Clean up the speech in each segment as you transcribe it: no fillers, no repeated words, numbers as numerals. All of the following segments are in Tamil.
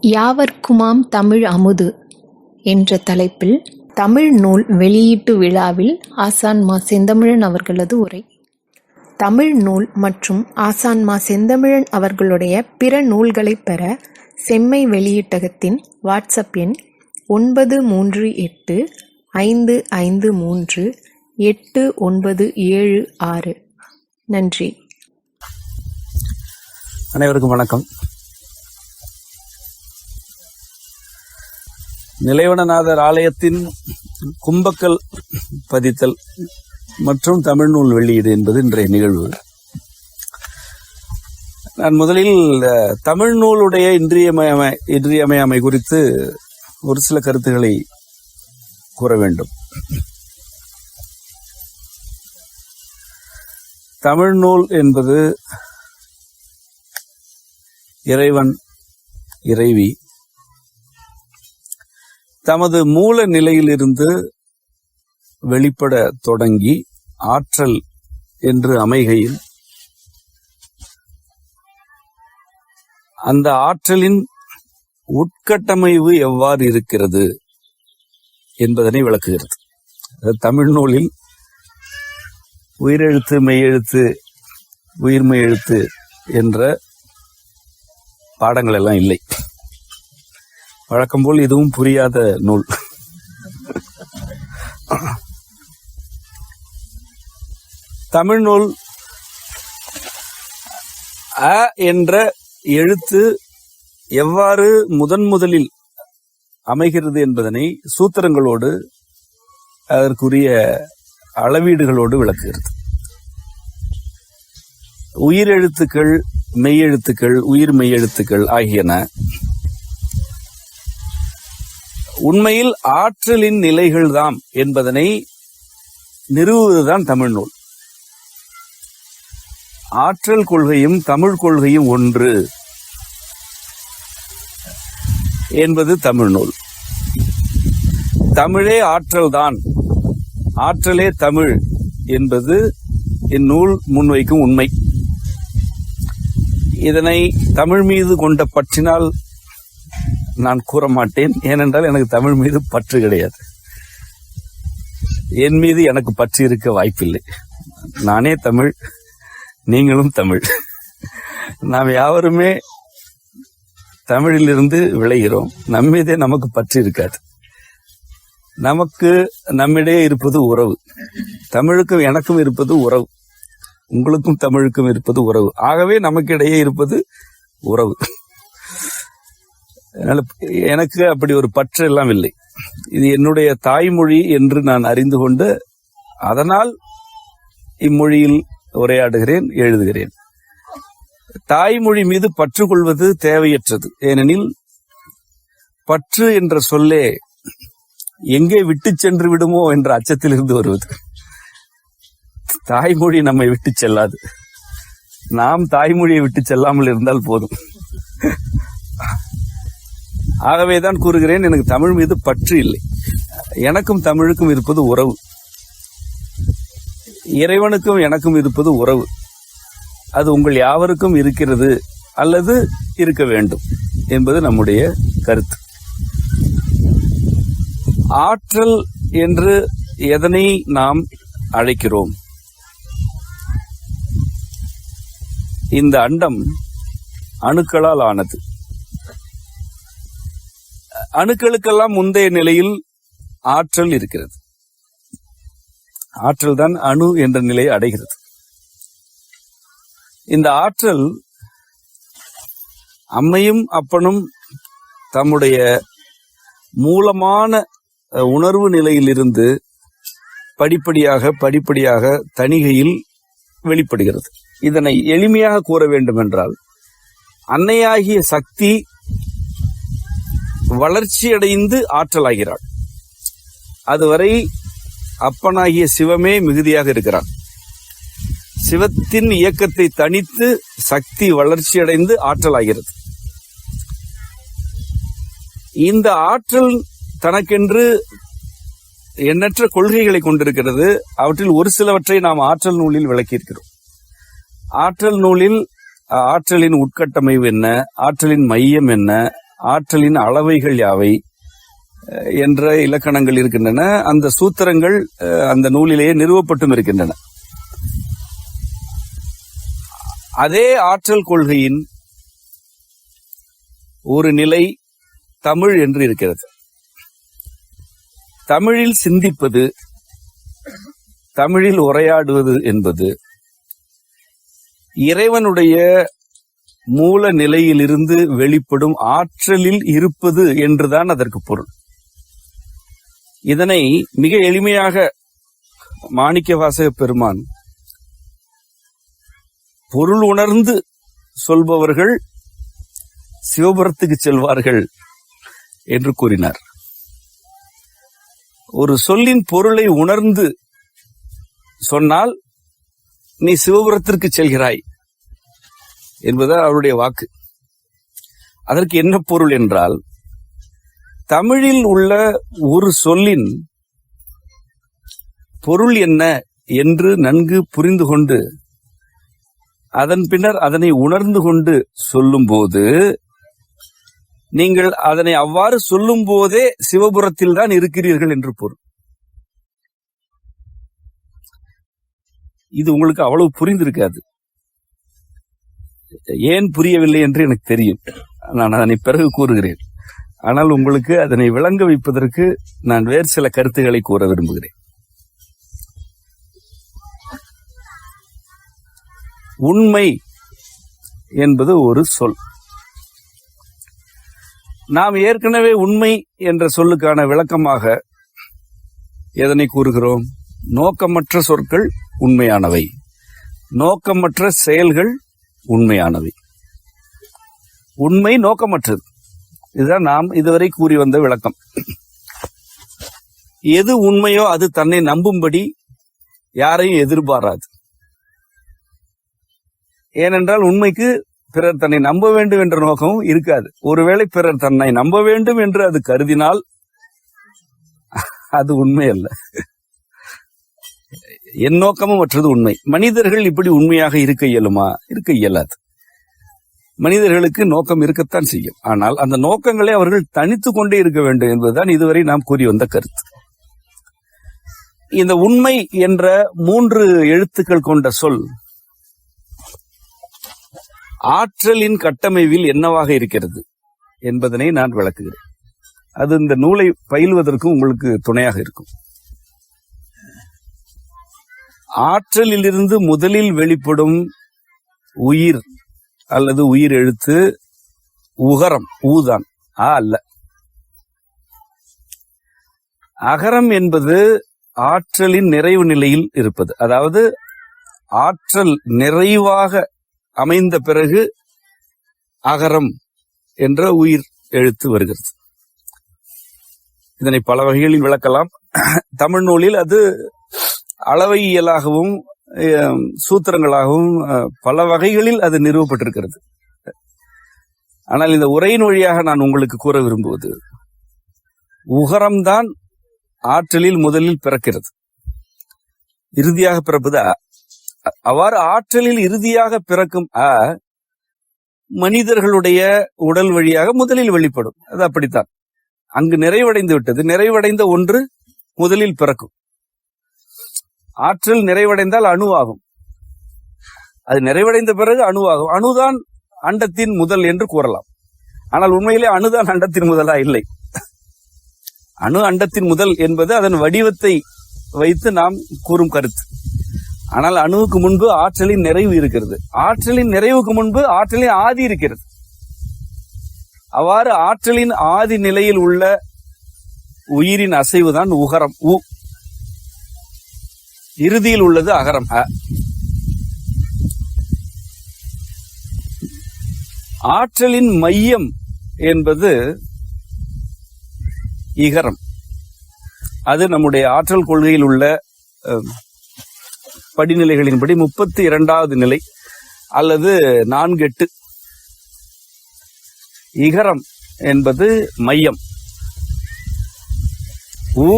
யாவர்க்குமாம் தமிழ் அமுது என்ற தலைப்பில் தமிழ் நூல் வெளியீட்டு விழாவில் ஆசான் மா. செந்தமிழன் அவர்களது உரை. தமிழ் நூல் மற்றும் ஆசான் மா. செந்தமிழன் அவர்களுடைய பிற நூல்களைப் பெற செம்மை வெளியீட்டகத்தின் வாட்ஸ்அப் எண் 9385389776. நன்றி. அனைவருக்கும் வணக்கம். நிலைவனநாதர் ஆலயத்தின் கும்பக்கல் பதித்தல் மற்றும் தமிழ் நூல் வெளியீடு என்பது இன்றைய நிகழ்வு. நான் முதலில் தமிழ் நூலுடைய இன்றியமையாமை குறித்து ஒரு சில கருத்துக்களை கூற வேண்டும். தமிழ் நூல் என்பது இறைவன், இறைவி தமது மூல நிலையிலிருந்து வெளிப்பட தொடங்கி ஆற்றல் என்று அமைகையில் அந்த ஆற்றலின் உட்கட்டமைவு எவ்வாறு இருக்கிறது என்பதனை விளக்குகிறது. தமிழ் நூலில் உயிரெழுத்து, மெய்யெழுத்து, உயிர்மெய் எழுத்து என்ற பாடங்கள் எல்லாம் இல்லை. வழக்கம் போல் இதுவும் புரியாத நூல். தமிழ் நூல் அ என்ற எழுத்து எவ்வாறு முதலில் அமைகிறது என்பதனை சூத்திரங்களோடு அதற்குரிய அளவீடுகளோடு விளக்குகிறது. உயிரெழுத்துக்கள், மெய்யெழுத்துக்கள், உயிர் மெய்யெழுத்துக்கள் ஆகியன உண்மையில் ஆற்றலின் நிலைகள்தாம் என்பதனை நிறுவுவதுதான் தமிழ் நூல். ஆற்றல் கொள்கையும் தமிழ் கொள்கையும் ஒன்று என்பது தமிழ் நூல். தமிழே ஆற்றல்தான், ஆற்றலே தமிழ் என்பது இந்நூல் முன்வைக்கும் உண்மை. இதனை தமிழ் மீது கொண்ட பற்றினால் நான் கூற மாட்டேன். ஏனென்றால் எனக்கு தமிழ் மீது பற்று கிடையாது. என் மீது எனக்கு பற்று இருக்க வாய்ப்பில்லை. நானே தமிழ், நீங்களும் தமிழ். நாம் யாவருமே தமிழிலிருந்து விளைகிறோம். நம்மீதே நமக்கு பற்று இருக்காது. நமக்கு நம்மிடையே இருப்பது உறவு. தமிழுக்கும் எனக்கும் இருப்பது உறவு, உங்களுக்கும் தமிழுக்கும் இருப்பது உறவு. ஆகவே நமக்கு இடையே இருப்பது உறவு. எனக்கு அப்படி ஒரு பற்று எல்லாம் இல்லை. இது என்னுடைய தாய்மொழி என்று நான் அறிந்து கொண்டு அதனால் இம்மொழியில் உரையாடுகிறேன், எழுதுகிறேன். தாய்மொழி மீது பற்று கொள்வது தேவையற்றது. ஏனெனில் பற்று என்ற சொல்லே எங்கே விட்டு சென்று விடுமோ என்ற அச்சத்தில் இருந்து வருவது. தாய்மொழி நம்மை விட்டு செல்லாது. நாம் தாய்மொழியை விட்டு செல்லாமல் இருந்தால் போதும். ஆகவேதான் கூறுகிறேன், எனக்கு தமிழ் மீது பற்று இல்லை. எனக்கும் தமிழுக்கும் இருப்பது உறவு. இறைவனுக்கும் எனக்கும் இருப்பது உறவு. அது உங்கள் யாவருக்கும் இருக்கிறது அல்லது இருக்க வேண்டும் என்பது நம்முடைய கருத்து. ஆற்றல் என்று எதனை நாம் அழைக்கிறோம்? இந்த அண்டம் அணுக்களால் ஆனது. அணுக்களுக்கெல்லாம் முந்தைய நிலையில் ஆற்றல் இருக்கிறது. ஆற்றல் தான் அணு என்ற நிலையை அடைகிறது. இந்த ஆற்றல் அம்மையும் அப்பனும் தம்முடைய மூலமான உணர்வு நிலையிலிருந்து படிப்படியாக தணிகையில் வெளிப்படுகிறது. இதனை எளிமையாக கூற வேண்டும் என்றால், அன்னையாகிய சக்தி வளர்ச்சியடைந்து ஆற்றலாகிறாள். அதுவரை அப்பனாகிய சிவமே மிகுதியாக இருக்கிறான். சிவத்தின் இயக்கத்தை தனித்து சக்தி வளர்ச்சியடைந்து ஆற்றலாகிறது. இந்த ஆற்றல் தனக்கென்று எண்ணற்ற கொள்கைகளை கொண்டிருக்கிறது. அவற்றில் ஒரு சிலவற்றை நாம் ஆற்றல் நூலில் விளக்கியிருக்கிறோம். ஆற்றல் நூலில் ஆற்றலின் உட்கட்டமைவு என்ன, ஆற்றலின் மையம் என்ன, ஆற்றலின் அளவைகள் யாவை என்ற இலக்கணங்கள் இருக்கின்றன. அந்த சூத்திரங்கள் அந்த நூலிலேயே நிறுவப்பட்டும் இருக்கின்றன. அதே ஆற்றல் கொள்கையின் ஒரு நிலை தமிழ் என்று இருக்கிறது. தமிழில் சிந்திப்பது, தமிழில் உரையாடுவது என்பது இறைவனுடைய மூல நிலையிலிருந்து வெளிப்படும் ஆற்றலில் இருப்பது என்றுதான் அதற்கு பொருள். இதனை மிக எளிமையாக மாணிக்கவாசக பெருமான் பொருள் உணர்ந்து சொல்பவர்கள் சிவபுரத்துக்கு செல்வார்கள் என்று கூறினார். ஒரு சொல்லின் பொருளை உணர்ந்து சொன்னால் நீ சிவபுரத்திற்கு செல்கிறாய் என்பதுதான் அவருடைய வாக்கு. அதற்கு என்ன பொருள் என்றால், தமிழில் உள்ள ஒரு சொல்லின் பொருள் என்ன என்று நன்கு புரிந்து கொண்டு அதன் பின்னர் அதனை உணர்ந்து கொண்டு சொல்லும்போது, நீங்கள் அதனை அவ்வாறு சொல்லும் போதே சிவபுரத்தில் தான் இருக்கிறீர்கள் என்று பொருள். இது உங்களுக்கு அவ்வளவு புரிந்திருக்காது. ஏன் புரியவில்லை என்று எனக்கு தெரியும். நான் அதனை பிறகு கூறுகிறேன். ஆனால் உங்களுக்கு அதனை விளங்க வைப்பதற்கு நான் வேறு சில கருத்துக்களை கூற விரும்புகிறேன். உண்மை என்பது ஒரு சொல். நாம் ஏற்கனவே உண்மை என்ற சொல்லுக்கான விளக்கமாக எதனை கூறுகிறோம்? நோக்கமற்ற சொற்கள் உண்மையானவை, நோக்கமற்ற செயல்கள் உண்மையானவை. உண்மை நோக்கமற்றது. இதுதான் நாம் இதுவரை கூறி வந்த விளக்கம். எது உண்மையோ அது தன்னை நம்பும்படி யாரையும் எதிர்பாராது. ஏனென்றால் உண்மைக்கு பிறர் தன்னை நம்ப வேண்டும் என்ற நோக்கமும் இருக்காது. ஒருவேளை பிறர் தன்னை நம்ப வேண்டும் என்று அது கருதினால் அது உண்மை அல்ல. என் நோக்கமும் மற்றது உண்மை. மனிதர்கள் இப்படி உண்மையாக இருக்க இயலுமா? இருக்க இயலாது. மனிதர்களுக்கு நோக்கம் இருக்கத்தான் செய்யும். ஆனால் அந்த நோக்கங்களை அவர்கள் தனித்து கொண்டே இருக்க வேண்டும் என்பதுதான் இதுவரை நாம் கூறி வந்த கருத்து. இந்த உண்மை என்ற 3 எழுத்துக்கள் கொண்ட சொல் ஆற்றலின் கட்டமைவில் என்னவாக இருக்கிறது என்பதனை நான் விளக்குகிறேன். அது இந்த நூலை பயில்வதற்கு உங்களுக்கு துணையாக இருக்கும். ஆற்றலிலிருந்து முதலில் வெளிப்படும் உயிர் அல்லது உயிர் எழுத்து உகரம், ஊதான், அல்ல. அகரம் என்பது ஆற்றலின் நிறைவு நிலையில் இருப்பது. அதாவது ஆற்றல் நிறைவாக அமைந்த பிறகு அகரம் என்ற உயிர் எழுத்து வருகிறது. இதனை பல வகைகளில் விளக்கலாம். தமிழ் நூலில் அது அளவையியலாகவும் சூத்திரங்களாகவும் பல வகைகளில் அது நிறுவப்பட்டிருக்கிறது. ஆனால் இந்த உரையின் வழியாக நான் உங்களுக்கு கூற விரும்புவது, உகரம்தான் ஆற்றலில் முதலில் பிறக்கிறது, இறுதியாக பிறப்பது அ. அவ்வாறு ஆற்றலில் இறுதியாக பிறக்கும் அ மனிதர்களுடைய உடல் வழியாக முதலில் வெளிப்படும். அது அப்படித்தான். அங்கு நிறைவடைந்து விட்டது. நிறைவடைந்த ஒன்று முதலில் பிறக்கும். ஆற்றல் நிறைவடைந்தால் அணுவாகும். அது நிறைவடைந்த பிறகு அணுவாகும். அணுதான் அண்டத்தின் முதல் என்று கூறலாம். ஆனால் உண்மையிலே அணுதான் அண்டத்தின் முதலா? இல்லை. அணு அண்டத்தின் முதல் என்பது அதன் வடிவத்தை வைத்து நாம் கூறும் கருத்து. ஆனால் அணுவுக்கு முன்பு ஆற்றலின் நிறைவு இருக்கிறது. ஆற்றலின் நிறைவுக்கு முன்பு ஆற்றலின் ஆதி இருக்கிறது. அவ்வாறு ஆற்றலின் ஆதி நிலையில் உள்ள உயிரின் அசைவுதான் உகரம், உ. இறுதியில் உள்ளது அகரம், அ. ஆற்றலின் மையம் என்பது இகரம். அது நம்முடைய ஆற்றல் கொள்கையில் உள்ள படிநிலைகளின்படி 32வது நிலை அல்லது 4-8. இகரம் என்பது மையம். உ,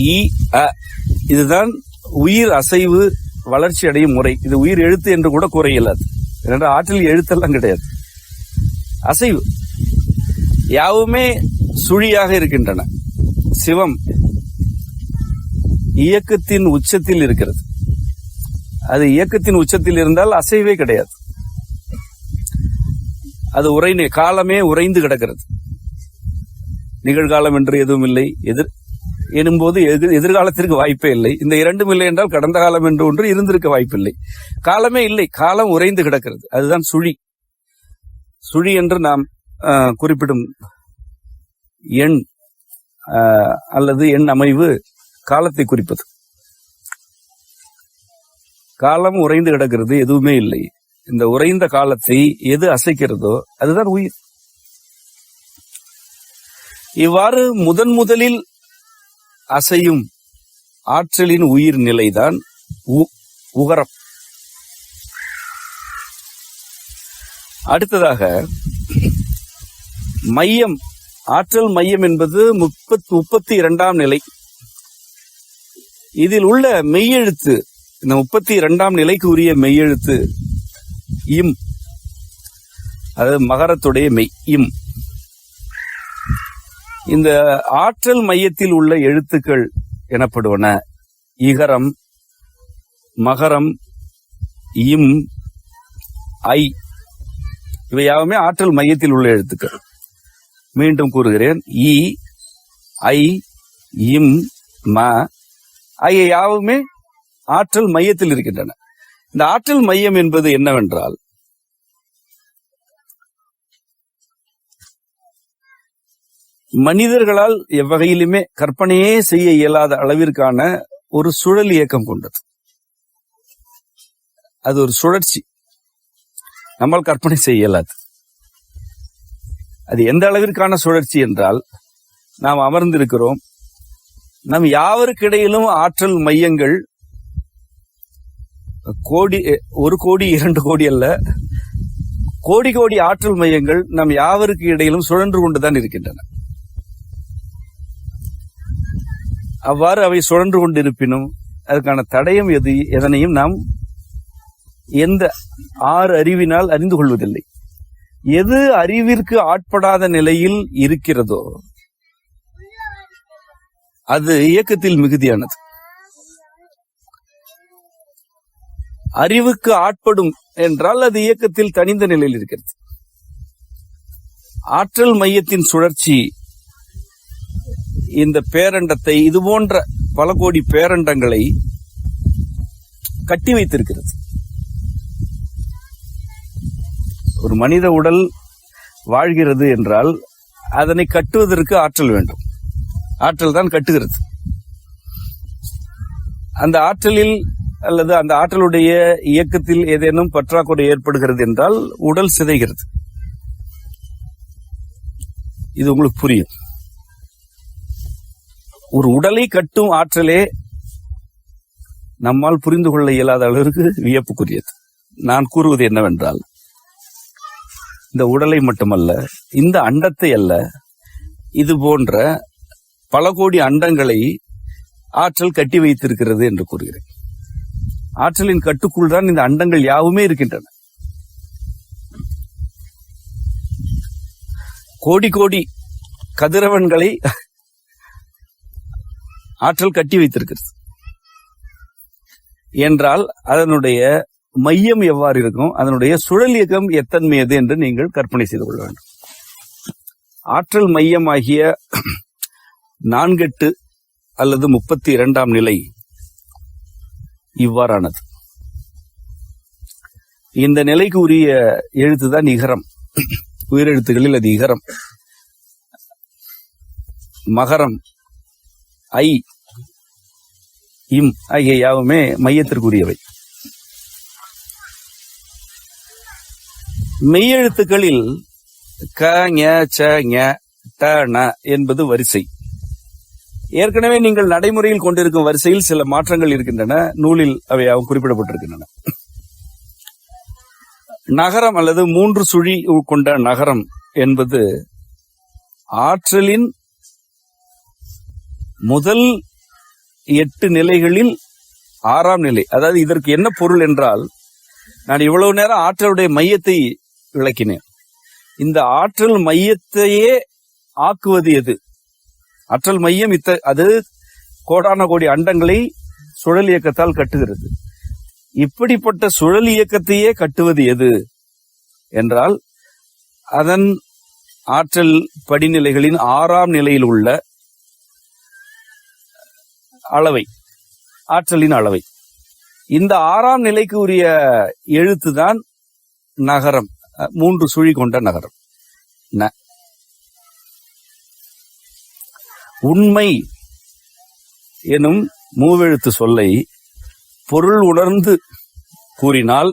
இ, அ. இதுதான் உயிர் அசைவு வளர்ச்சி அடையும் முறை. இது உயிர் எழுத்து என்று கூட கூற இயலாது. ஏனென்றால் ஆற்றல் எழுத்தெல்லாம் கிடையாது, அசைவு. யாவுமே சுழியாக இருக்கின்றன. சிவம் இயக்கத்தின் உச்சத்தில் இருக்கிறது. அது இயக்கத்தின் உச்சத்தில் இருந்தால் அசைவே கிடையாது. அது காலமே உறைந்து கிடக்கிறது. நிகழ்காலம் என்று எதுவும் இல்லை. எனும்போது எதிர்காலத்திற்கு வாய்ப்பே இல்லை. இந்த இரண்டும் இல்லை என்றால் கடந்த காலம் என்று ஒன்று இருந்திருக்க வாய்ப்பில்லை. காலமே இல்லை. காலம் உறைந்து கிடக்கிறது. அதுதான் சுழி. சுழி என்று நாம் குறிப்பிடும் எண் அல்லது எண் அமைவு காலத்தை குறிப்பது. காலம் உறைந்து கிடக்கிறது, எதுவுமே இல்லை. இந்த உறைந்த காலத்தை எது அசைக்கிறதோ அதுதான் உயிர். இவ்வாறு முதலில் அசையும் ஆற்றலின் உயிர் நிலைதான் உகரம். அடுத்ததாக மையம், ஆற்றல் மையம் என்பது 32ஆம் நிலை. இதில் உள்ள மெய்யெழுத்து, இந்த 32ஆம் நிலைக்கு உரிய மெய்யெழுத்து இம். அதாவது மகரத்துடைய மெய் இம். இந்த ஆற்றல் மையத்தில் உள்ள எழுத்துக்கள் எனப்படுவன இகரம், மகரம், இம், ஐ. இவை யாவுமே ஆற்றல் மையத்தில் உள்ள எழுத்துக்கள். மீண்டும் கூறுகிறேன், இ, ஐ, இம், ம ஆகிய யாவுமே ஆற்றல் மையத்தில் இருக்கின்றன. இந்த ஆற்றல் மையம் என்பது என்னவென்றால், மனிதர்களால் எவ்வகையிலுமே கற்பனையே செய்ய இயலாத அளவிற்கான ஒரு சுழல் இயக்கம் கொண்டது. அது ஒரு சுழற்சி. நம்மால் கற்பனை செய்ய இயலாது. அது எந்த அளவிற்கான சுழற்சி என்றால், நாம் அமர்ந்திருக்கிறோம். நம் யாவருக்கிடையிலும் ஆற்றல் மையங்கள் கோடி, 1 கோடி 2 கோடி அல்ல, கோடி கோடி ஆற்றல் மையங்கள் நம் யாவருக்கு இடையிலும் சுழன்று கொண்டுதான் இருக்கின்றன. அவ்வாறு அவை சுழன்று கொண்டிருப்பினும் அதுக்கான தடயம் எதனையும் நாம் எந்த அறிவினால் அறிந்து கொள்வதில்லை. எது அறிவிற்கு ஆட்படாத நிலையில் இருக்கிறதோ அது இயக்கத்தில் மிகுதியானது. அறிவுக்கு ஆட்படும் என்றால் அது இயக்கத்தில் தனிந்த நிலையில் இருக்கிறது. ஆற்றல் மையத்தின் சுழற்சி இந்த பேரண்டத்தை, இது போன்ற பல கோடி பேரண்டங்களை கட்டி வைத்திருக்கிறது. ஒரு மனித உடல் வாழ்கிறது என்றால் அதனை கட்டுவதற்கு ஆற்றல் வேண்டும். ஆற்றல் தான் கட்டுகிறது. அந்த ஆற்றலில் அல்லது அந்த ஆற்றலுடைய இயக்கத்தில் ஏதேனும் பற்றாக்குறை ஏற்படுகிறது என்றால் உடல் சிதைகிறது. இது உங்களுக்கு புரியும். ஒரு உடலை கட்டும் ஆற்றலே நம்மால் புரிந்து கொள்ள இயலாத அளவிற்கு வியப்புக்குரியது. நான் கூறுவது என்னவென்றால், இந்த உடலை மட்டுமல்ல, இந்த அண்டத்தை அல்ல, இது போன்ற பல கோடி அண்டங்களை ஆற்றல் கட்டி வைத்திருக்கிறது என்று கூறுகிறேன். ஆற்றலின் கட்டுக்குள் தான் இந்த அண்டங்கள் யாவுமே இருக்கின்றன. கோடி கோடி கதிரவன்களை ஆற்றல் கட்டி வைத்திருக்கிறது என்றால் அதனுடைய மையம் எவ்வாறு இருக்கும், அதனுடைய சுழல் இயக்கம் எத்தன்மையது என்று நீங்கள் கற்பனை செய்து கொள்ள வேண்டும். ஆற்றல் மையமாகிய 4 அல்லது 32ஆம் நிலை இவ்வாறானது. இந்த நிலைக்கு உரிய எழுத்துதான் இகரம். உயிரெழுத்துகளில் அது இகரம். மகரம், ஐ, இம் ஆகிய யாவுமே மையத்திற்குரியவை. மெய்யெழுத்துக்களில் க, ஞ, ச, ஞ, ட, ந என்பது வரிசை. ஏற்கனவே நீங்கள் நடைமுறையில் கொண்டிருக்கும் வரிசையில் சில மாற்றங்கள் இருக்கின்றன. நூலில் அவை குறிப்பிடப்பட்டிருக்கின்றன. நகரம் அல்லது 3 சுழி கொண்ட நகரம் என்பது ஆற்றலின் முதல் 8 நிலைகளில் 6ஆம் நிலை. அதாவது இதற்கு என்ன பொருள் என்றால், நான் இவ்வளவு நேரம் ஆற்றலுடைய மையத்தை விளக்கினேன். இந்த ஆற்றல் மையத்தையே ஆக்குவது எது? ஆற்றல் மையம் அது கோடான கோடி அண்டங்களை சுழல் இயக்கத்தால் கட்டுகிறது. இப்படிப்பட்ட சுழல் இயக்கத்தையே கட்டுவது எது என்றால் அதன் ஆற்றல் படிநிலைகளின் 6ஆம் நிலையில் உள்ள அளவை, ஆற்றலின் அளவை. இந்த 6ஆம் நிலைக்கு உரிய எழுத்துதான் நகரம், 3 சுழி கொண்ட நகரம். உண்மை எனும் மூவெழுத்து சொல்லை பொருள் உணர்ந்து கூறினால்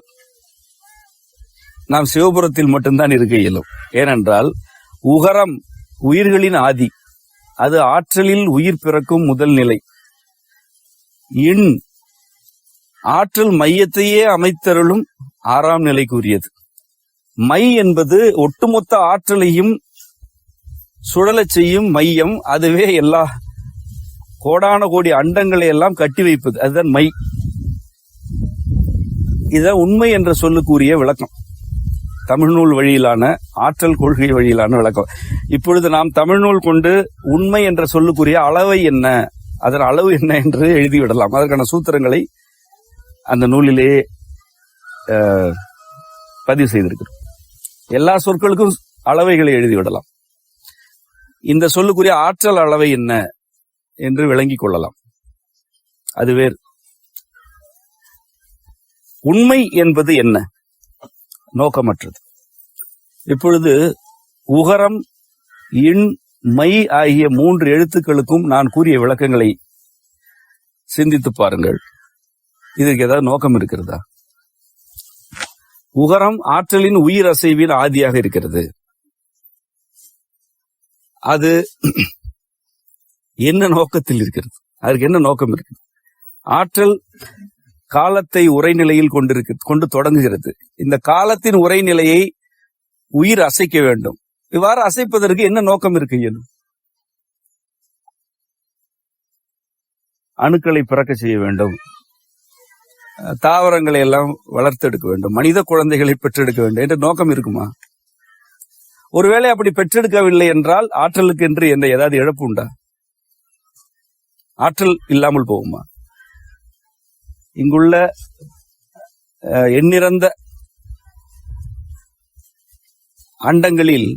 நாம் சிவபுரத்தில் மட்டும்தான் இருக்க இயலும். ஏனென்றால் உகரம் உயிர்களின் ஆதி, அது ஆற்றலில் உயிர் பிறக்கும் முதல் நிலை. இன் ஆற்றல் மையத்தையே அமைத்தருளும் 6ஆம் நிலைக்குரியது. மை என்பது ஒட்டுமொத்த ஆற்றலையும் சுழலச் செய்யும் மையம். அதுவே எல்லா கோடான கோடி அண்டங்களை எல்லாம் கட்டி வைப்பது, அதுதான் மை. இதுதான் உண்மை என்ற சொல்லுக்குரிய விளக்கம், தமிழ்நூல் வழியிலான ஆற்றல் கொள்கை வழியிலான விளக்கம். இப்பொழுது நாம் தமிழ்நூல் கொண்டு உண்மை என்ற சொல்லுக்குரிய அளவை என்ன, அதன் அளவு என்ன என்று எழுதிவிடலாம். அதற்கான சூத்திரங்களை அந்த நூலிலே பதிவு செய்திருக்கிறோம். எல்லா சொற்களுக்கும் அளவைகளை எழுதிவிடலாம். இந்த சொல்லுக்குரிய ஆற்றல் அளவை என்ன என்று விளங்கிக் கொள்ளலாம். அது வேறு. உண்மை என்பது என்ன? நோக்கமற்றது. இப்பொழுது உகரம், இன், மை ஆகிய 3 எழுத்துக்களுக்கும் நான் கூறிய விளக்கங்களை சிந்தித்து பாருங்கள். இதற்கு ஏதாவது நோக்கம் இருக்கிறதா? உகரம் ஆற்றலின் உயிர் அசைவின் ஆதியாக இருக்கிறது. அது என்ன நோக்கத்தில் இருக்கிறது? அதற்கு என்ன நோக்கம் இருக்குது? ஆற்றல் காலத்தை உரைநிலையில் கொண்டு தொடங்குகிறது. இந்த காலத்தின் உரைநிலையை உயிர் அசைக்க வேண்டும். இவ்வாறு அசைப்பதற்கு என்ன நோக்கம் இருக்கு? அணுக்களை பிறக்க செய்ய வேண்டும், தாவரங்களை எல்லாம் வளர்த்தெடுக்க வேண்டும், மனித குழந்தைகளை பெற்றெடுக்க வேண்டும் என்ற நோக்கம் இருக்குமா? ஒருவேளை அப்படி பெற்றெடுக்கவில்லை என்றால் ஆற்றலுக்கு என்று என்ற ஏதாவது இழப்பு உண்டா? ஆற்றல் இல்லாமல் போகுமா? இங்குள்ள எண்ணிறந்த அண்டங்களில்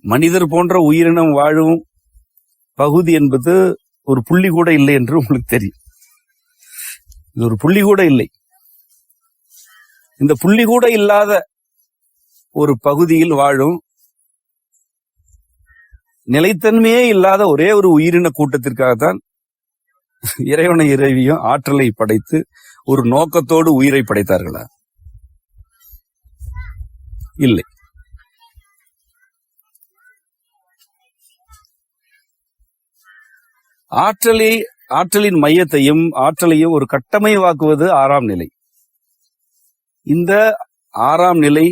மனிதர் போன்ற உயிரினம் வாழும் பகுதி என்பது ஒரு புள்ளி கூட இல்லை என்று உங்களுக்கு தெரியும். இது ஒரு புள்ளி கூட இல்லை. இந்த புள்ளி கூட இல்லாத ஒரு பகுதியில் வாழும் நிலைத்தன்மையே இல்லாத ஒரே ஒரு உயிரின கூட்டத்திற்காகத்தான் இறைவனை இறைவியும் ஆற்றலை படைத்து ஒரு நோக்கத்தோடு உயிரை படைத்தார்களா? இல்லை. ஆற்றலின் மையத்தையும் ஆற்றலையும் ஒரு கட்டமைவாக்குவது 6ஆம் நிலை. இந்த 6ஆம் நிலை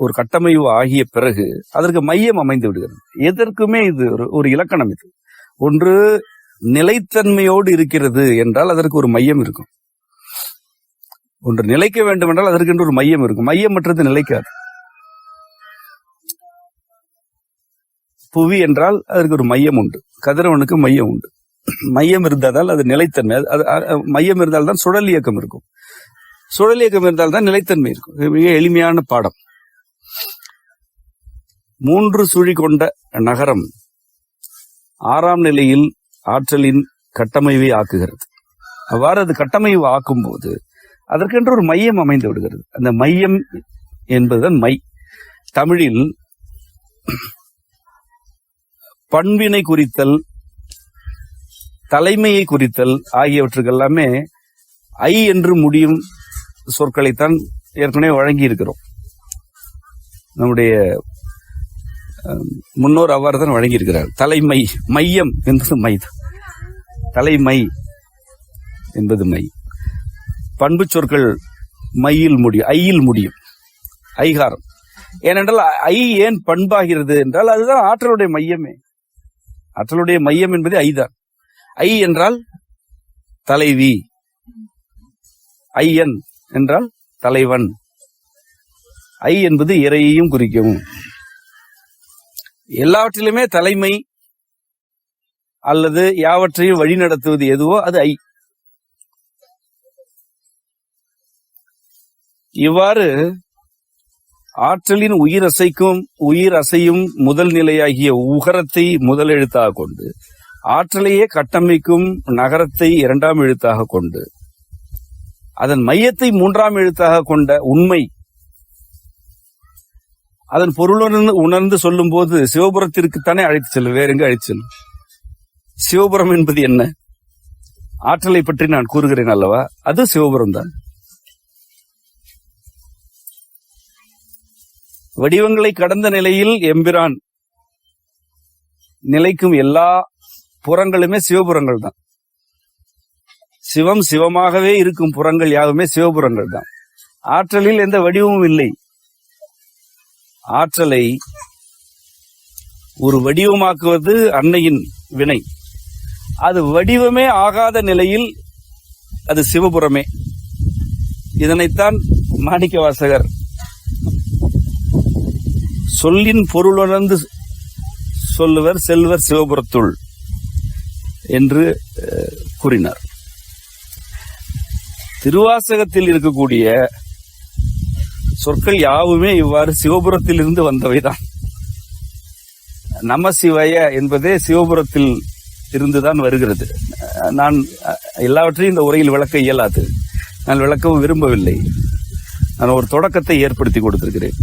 ஒரு கட்டமைவு ஆகிய பிறகு அதற்கு மையம் அமைந்து விடுகிறது. எதற்குமே இது ஒரு இலக்கணம். இது ஒன்று நிலைத்தன்மையோடு இருக்கிறது என்றால் அதற்கு ஒரு மையம் இருக்கும். ஒன்று நிலைக்க வேண்டும் என்றால் அதற்கென்று ஒரு மையம் இருக்கும். மையம் மற்றது நிலைக்காது. புவி என்றால் அதற்கு ஒரு மையம் உண்டு, கதிரவனுக்கு மையம் உண்டு. மையம் இருந்தால் அது நிலைத்தன்மை. மையம் இருந்தால் தான் சுழல் இயக்கம் இருக்கும். சுழல் இயக்கம் இருந்தால் தான் நிலைத்தன்மை இருக்கும். மிக எளிமையான பாடம். 3 சுழி கொண்ட நகரம் 6ஆம் நிலையில் ஆற்றலின் கட்டமைவை ஆக்குகிறது. அவ்வாறு அது கட்டமைவு ஆக்கும் போது அதற்கென்று ஒரு மையம் அமைந்து விடுகிறது. அந்த மையம் என்பதுதான் மை. தமிழில் பண்பினை குறித்தல், தலைமையை குறித்தல் ஆகியவற்றுக்கெல்லாமே ஐ என்று முடியும் சொற்களைத்தான் ஏற்கனவே வழங்கி இருக்கிறோம். நம்முடைய முன்னோர் அவ்வாறு தான் வழங்கியிருக்கிறார். தலைமை, மையம் என்பது மை, தலைமை என்பது மை. பண்பு சொற்கள் மையில் முடியும், ஐயில் முடியும், ஐகாரம். ஏனென்றால் ஐ ஏன் பண்பாகிறது என்றால் அதுதான் ஆற்றலுடைய மையமே. ஆற்றலுடைய மையம் என்பது ஐதான். ஐ என்றால் தலைவி, ஐயன் என்றால் தலைவன். ஐ என்பது இறையையும் குறிக்கும். எல்லாவற்றிலுமே தலைமை அல்லது யாவற்றையும் வழிநடத்துவது எதுவோ அது ஐ. இவ்வாறு ஆற்றலின் உயிர் அசையும் முதல் நிலையாகிய உகரத்தை முதல் எழுத்தாக கொண்டு, ஆற்றலையே கட்டமைக்கும் நகரத்தை இரண்டாம் எழுத்தாக கொண்டு, அதன் மையத்தை மூன்றாம் எழுத்தாக கொண்ட உண்மை, அதன் பொருளுணர்ந்து உணர்ந்து சொல்லும் போது சிவபுரத்திற்குத்தானே அழைத்து செல்லும், வேற எங்க அழைத்து செல்லும்? சிவபுரம் என்பது என்ன? ஆற்றலை பற்றி நான் கூறுகிறேன் அல்லவா, அது சிவபுரம் தான். வடிவங்களை கடந்த நிலையில் எம்பிரான் நிலைக்கும் எல்லா புறங்களுமே சிவபுரங்கள் தான். சிவம் சிவமாகவே இருக்கும் புறங்கள் யாவுமே சிவபுரங்கள் தான். ஆற்றலில் எந்த வடிவமும் இல்லை. ஆற்றலை ஒரு வடிவமாக்குவது அன்னையின் வினை. அது வடிவமே ஆகாத நிலையில் அது சிவபுரமே. இதனைத்தான் மாணிக்கவாசகர் சொல்லின் பொருளுணர்ந்து சொல்லுவர் செல்வர் சிவபுரத்துள் என்று கூறினார். திருவாசகத்தில் இருக்கக்கூடிய சொற்கள் யாவுமே இவ்வாறு சிவபுரத்தில் இருந்து வந்தவைதான். நம சிவய என்பதே சிவபுரத்தில் இருந்துதான் வருகிறது. நான் எல்லாவற்றையும் இந்த உரையில் விளக்க இயலாது, நான் விளக்கவும் விரும்பவில்லை. நான் ஒரு தொடக்கத்தை ஏற்படுத்தி கொடுத்திருக்கிறேன்.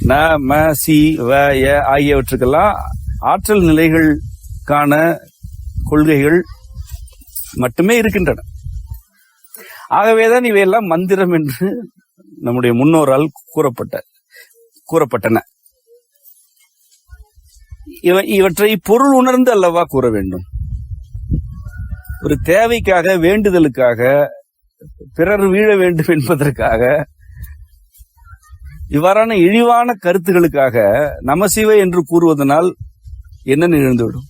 ந ம சி வ ய ஆகியவற்றுக்கெல்லாம் ஆற்றல் நிலைகளுக்கான கொள்கைகள் மட்டுமே இருக்கின்றன. ஆகவேதான் இவையெல்லாம் மந்திரம் என்று நம்முடைய முன்னோரால் கூறப்பட்டன. இவற்றை பொருள் உணர்ந்து அல்லவா கூற வேண்டும். ஒரு தேவைக்காக, வேண்டுதலுக்காக, பிறர் வீழ வேண்டும் என்பதற்காக, இவ்வாறான இழிவான கருத்துகளுக்காக நமசிவ என்று கூறுவதனால் என்ன நிகழ்ந்துவிடும்?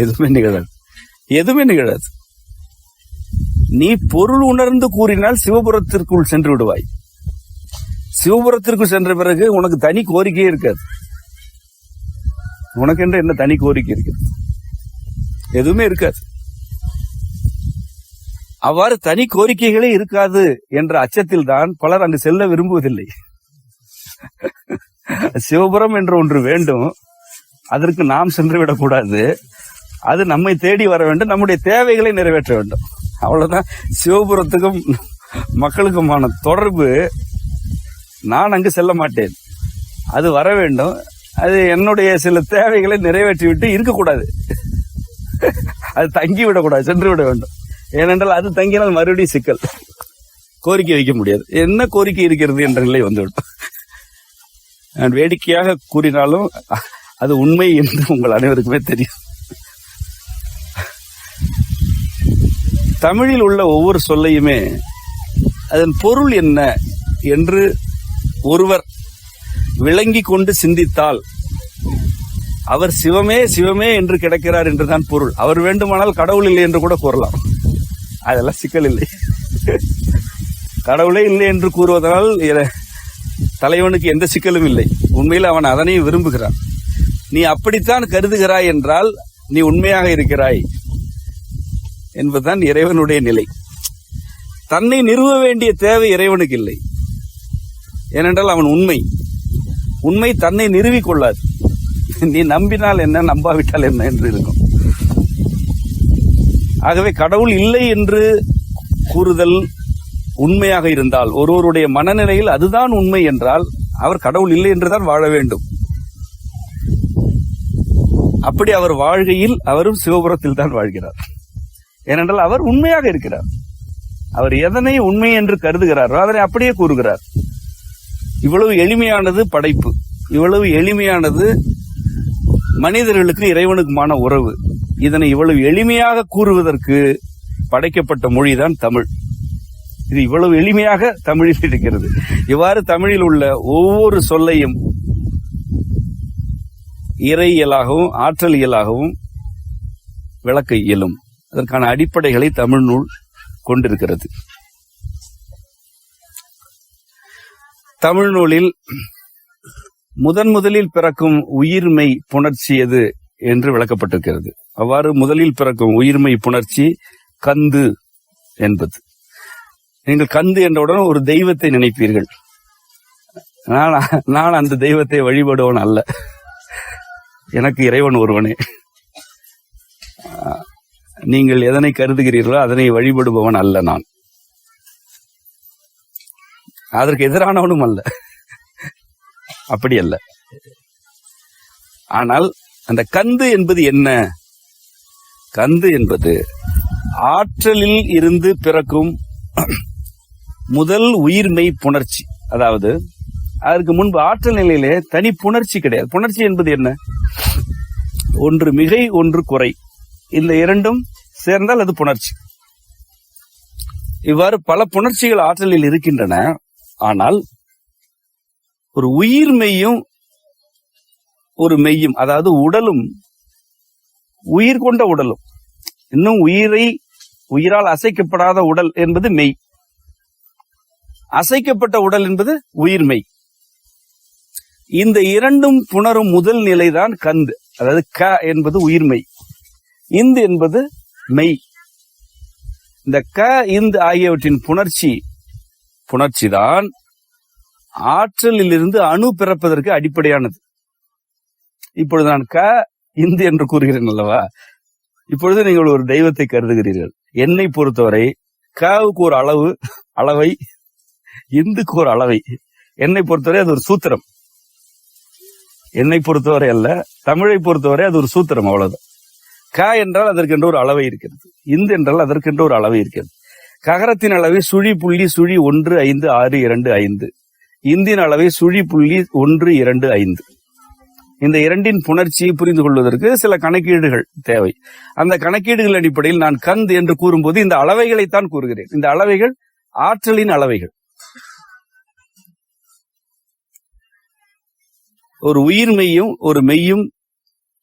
எதுவுமே நிகழாது. நீ பொருள் உணர்ந்து கூறினால் சிவபுரத்திற்குள் சென்று விடுவாய். சிவபுரத்திற்குள் சென்ற பிறகு உனக்கு தனி கோரிக்கையே இருக்காது. உனக்கென்று என்ன தனி கோரிக்கை இருக்கிறது? எதுவுமே இருக்காது. அவ்வாறு தனி கோரிக்கைகளே இருக்காது என்ற அச்சத்தில் தான் பலர் அங்கு செல்ல விரும்புவதில்லை. சிவபுரம் என்ற ஒன்று வேண்டும், அதற்கு நாம் சென்று விடக்கூடாது. அது நம்மை தேடி வர வேண்டும், நம்முடைய தேவைகளை நிறைவேற்ற வேண்டும். அவ்வளவுதான் சிவபுரத்துக்கும் மக்களுக்குமான தொடர்பு. நான் அங்கு செல்ல மாட்டேன், அது வர வேண்டும். அது என்னுடைய சில தேவைகளை நிறைவேற்றி விட்டு இருக்கக்கூடாது, அது தங்கி விடக்கூடாது, சென்று விட வேண்டும். ஏனென்றால் அது தங்கினால் மறுபடியும் சிக்கல், கோரிக்கை வைக்க முடியாது. என்ன கோரிக்கை இருக்கிறது என்ற நிலை வந்துவிடும். நான் வேடிக்கையாக கூறினாலும் அது உண்மை என்று உங்கள் அனைவருக்குமே தெரியும். தமிழில் உள்ள ஒவ்வொரு சொல்லையுமே அதன் பொருள் என்ன என்று ஒருவர் விளங்கி கொண்டு சிந்தித்தால் அவர் சிவமே சிவமே என்று கிடைக்கிறார் என்றுதான் பொருள். அவர் வேண்டுமானால் கடவுள் இல்லை என்று கூட கூறலாம், அதெல்லாம் சிக்கல் இல்லை. கடவுளே இல்லை என்று கூறுவதனால் தலைவனுக்கு எந்த சிக்கலும் இல்லை. உண்மையில் அவன் அதனையும் விரும்புகிறான். நீ அப்படித்தான் கருதுகிறாய் என்றால் நீ உண்மையாக இருக்கிறாய் என்பதுதான் இறைவனுடைய நிலை. தன்னை நிறுவ வேண்டிய தேவை இறைவனுக்கு இல்லை. ஏனென்றால் அவன் உண்மை தன்னை நிறுவிக் கொள்ளாது. நீ நம்பினால் என்ன, நம்பாவிட்டால் என்ன என்று இருக்கும். ஆகவே கடவுள் இல்லை என்று கூறுதல் உண்மையாக இருந்தால், ஒருவருடைய மனநிலையில் அதுதான் உண்மை என்றால் அவர் கடவுள் இல்லை என்றுதான் வாழ வேண்டும். அப்படி அவர் வாழ்கையில் அவரும் சிவபுரத்தில் தான் வாழ்கிறார். ஏனென்றால் அவர் உண்மையாக இருக்கிறார். அவர் எதனை உண்மை என்று கருதுகிறாரோ அதனை அப்படியே கூறுகிறார். இவ்வளவு எளிமையானது படைப்பு, இவ்வளவு எளிமையானது மனிதர்களுக்கு இறைவனுக்குமான உறவு. இதனை இவ்வளவு எளிமையாக கூறுவதற்கு படைக்கப்பட்ட மொழிதான் தமிழ். இது இவ்வளவு எளிமையாக தமிழில் இருக்கிறது. இவ்வாறு தமிழில் உள்ள ஒவ்வொரு சொல்லையும் இறையியலாகவும் ஆற்றலியலாகவும் விளக்க இயலும். அதற்கான அடிப்படைகளை தமிழ் நூல் கொண்டிருக்கிறது. தமிழ் நூலில் முதலில் பிறக்கும் உயிர்மை புணர்ச்சி எது என்று விளக்கப்பட்டிருக்கிறது. அவ்வாறு முதலில் பிறக்கும் உயிர்மை புணர்ச்சி கந்து என்பது. நீங்கள் கந்து என்றவுடன் ஒரு தெய்வத்தை நினைப்பீர்கள். நான் அந்த தெய்வத்தை வழிபடுவன் அல்ல. எனக்கு இறைவன் ஒருவனே. நீங்கள் எதனை கருதுகிறீர்களோ அதனை வழிபடுபவன் அல்ல. நான் அதற்கு எதிரானவனும் அல்ல. அப்படி அல்ல. ஆனால் அந்த கந்து என்பது என்ன? கந்து என்பது ஆற்றலில் இருந்து பிறக்கும் முதல் உயிர்மை புணர்ச்சி. அதாவது அதற்கு முன்பு ஆற்றல் நிலையிலே தனி புணர்ச்சி கிடையாது. புணர்ச்சி என்பது என்ன? ஒன்று மிகை, ஒன்று குறை. இந்த இரண்டும் சேர்ந்தால் அது புணர்ச்சி. இவ்வாறு பல புணர்ச்சிகள் ஆற்றலில் இருக்கின்றன. ஆனால் ஒரு உயிர்மெய்யும் ஒரு மெய்யும், அதாவது உடலும் உயிர் கொண்ட உடலும், இன்னும் உயிரால் அசைக்கப்படாத உடல் என்பது மெய், அசைக்கப்பட்ட உடல் என்பது உயிர்மெய். இந்த இரண்டும் புணரும் முதல் நிலைதான் கந்து. அதாவது க என்பது உயிர்மெய், இந்து என்பது மெய். இந்த க இந்து ஆகியவற்றின் புணர்ச்சிதான் ஆற்றலில் இருந்து அணு பிறப்பதற்கு அடிப்படையானது. இப்பொழுது நான் க இந்து என்று கூறுகிறேன் அல்லவா? இப்பொழுது நீங்கள் ஒரு தெய்வத்தை கருதுகிறீர்கள். என்னை பொறுத்தவரை கவுக்கு ஒரு அளவை, இந்துக்கு ஒரு அளவை. என்னை பொறுத்தவரை அது ஒரு சூத்திரம். என்னை பொறுத்தவரை அல்ல, தமிழை பொறுத்தவரை அது ஒரு சூத்திரம், அவ்வளவுதான். க என்றால் அதற்கென்று ஒரு அளவை இருக்கிறது, இந்து என்றால் அதற்கென்று ஒரு அளவை இருக்கிறது. ககரத்தின் அளவை சுழி புள்ளி சுழி 1 5 6 2 5. இந்தின் அளவை சுழி புள்ளி 1 2 5. இந்த இரண்டின் புணர்ச்சியை புரிந்து கொள்வதற்கு சில கணக்கீடுகள் தேவை. அந்த கணக்கீடுகள் அடிப்படையில் நான் கந்து என்று கூறும்போது இந்த அளவைகளைத்தான் கூறுகிறேன். இந்த அளவைகள் ஆற்றலின் அளவைகள். ஒரு உயிர்மெய்யும் ஒரு மெய்யும்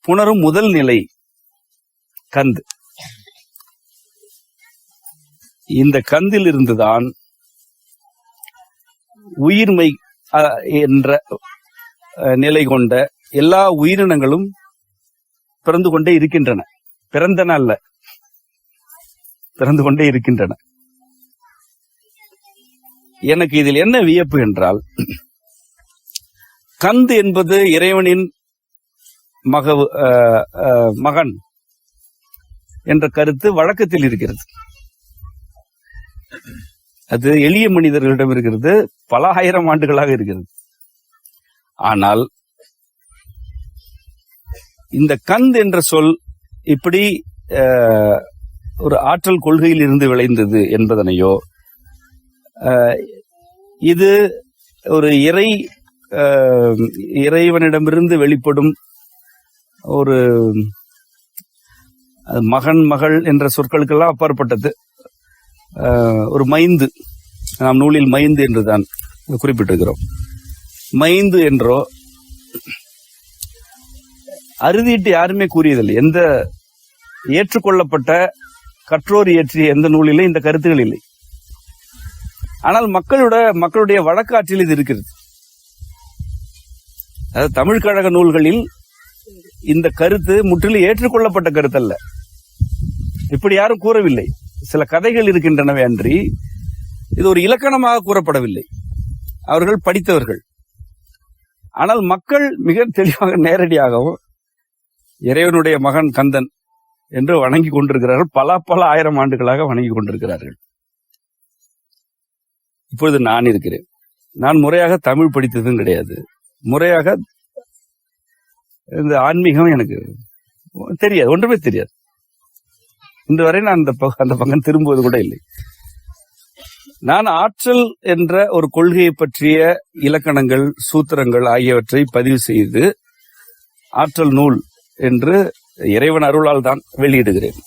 புணரும் முதல் நிலை கந்து. இந்த கந்தில் இருந்துதான் உயிர்மை என்ற நிலை கொண்ட எல்லா உயிரினங்களும் பிறந்து கொண்டே இருக்கின்றன. பிறந்தன அல்ல, பிறந்து கொண்டே இருக்கின்றன. எனக்கு இதில் என்ன வியப்பு என்றால், கந்து என்பது இறைவனின் மகன் என்ற கருத்து வழக்கத்தில் இருக்கிறது. அது எளிய மனிதர்களிடம் இருக்கிறது, பல ஆயிரம் ஆண்டுகளாக இருக்கிறது. ஆனால் இந்த கந்து என்ற சொல் இப்படி ஒரு ஆற்றல் கொள்கையில் இருந்து விளைந்தது என்பதனையோ, இது ஒரு இறைவனிடமிருந்து வெளிப்படும் ஒரு மகன் மகள் என்ற சொற்களுக்கெல்லாம் அப்பாற்பட்டது, ஒரு மைந்து. நாம் நூலில் மைந்து என்றுதான் குறிப்பிட்டிருக்கிறோம். மைந்து என்றோ அறுதிட்டு யாருமே கூறியதில்லை. எந்த ஏற்றுக்கொள்ளப்பட்ட கற்றோர் இயற்றிய எந்த நூலிலே இந்த கருத்துகள் இல்லை. ஆனால் மக்களுடைய வழக்காற்றில் இது இருக்கிறது. அதாவது தமிழ் கழக நூல்களில் இந்த கருத்து முற்றிலும் ஏற்றுக்கொள்ளப்பட்ட கருத்தல்ல. இப்படி யாரும் கூறவில்லை. சில கதைகள் இருக்கின்றனவே அன்றி இது ஒரு இலக்கணமாக கூறப்படவில்லை. அவர்கள் படித்தவர்கள். ஆனால் மக்கள் மிக தெளிவாக நேரடியாகவும் இறைவனுடைய மகன் கந்தன் என்று வணங்கி கொண்டிருக்கிறார்கள். பல ஆயிரம் ஆண்டுகளாக வணங்கி கொண்டிருக்கிறார்கள். இப்பொழுது நான் இருக்கிறேன். நான் முறையாக தமிழ் படித்ததும் கிடையாது. முறையாக இந்த ஆன்மீகம் எனக்கு தெரியாது, ஒன்றுமே தெரியாது. இன்று வரை நான் அந்த பக்கம் திரும்புவது கூட இல்லை. நான் ஆற்றல் என்ற ஒரு கொள்கையை பற்றிய இலக்கணங்கள், சூத்திரங்கள் ஆகியவற்றை பதிவு செய்து ஆற்றல் நூல் என்று இறைவன் அருளால் தான் வெளியிடுகிறேன்.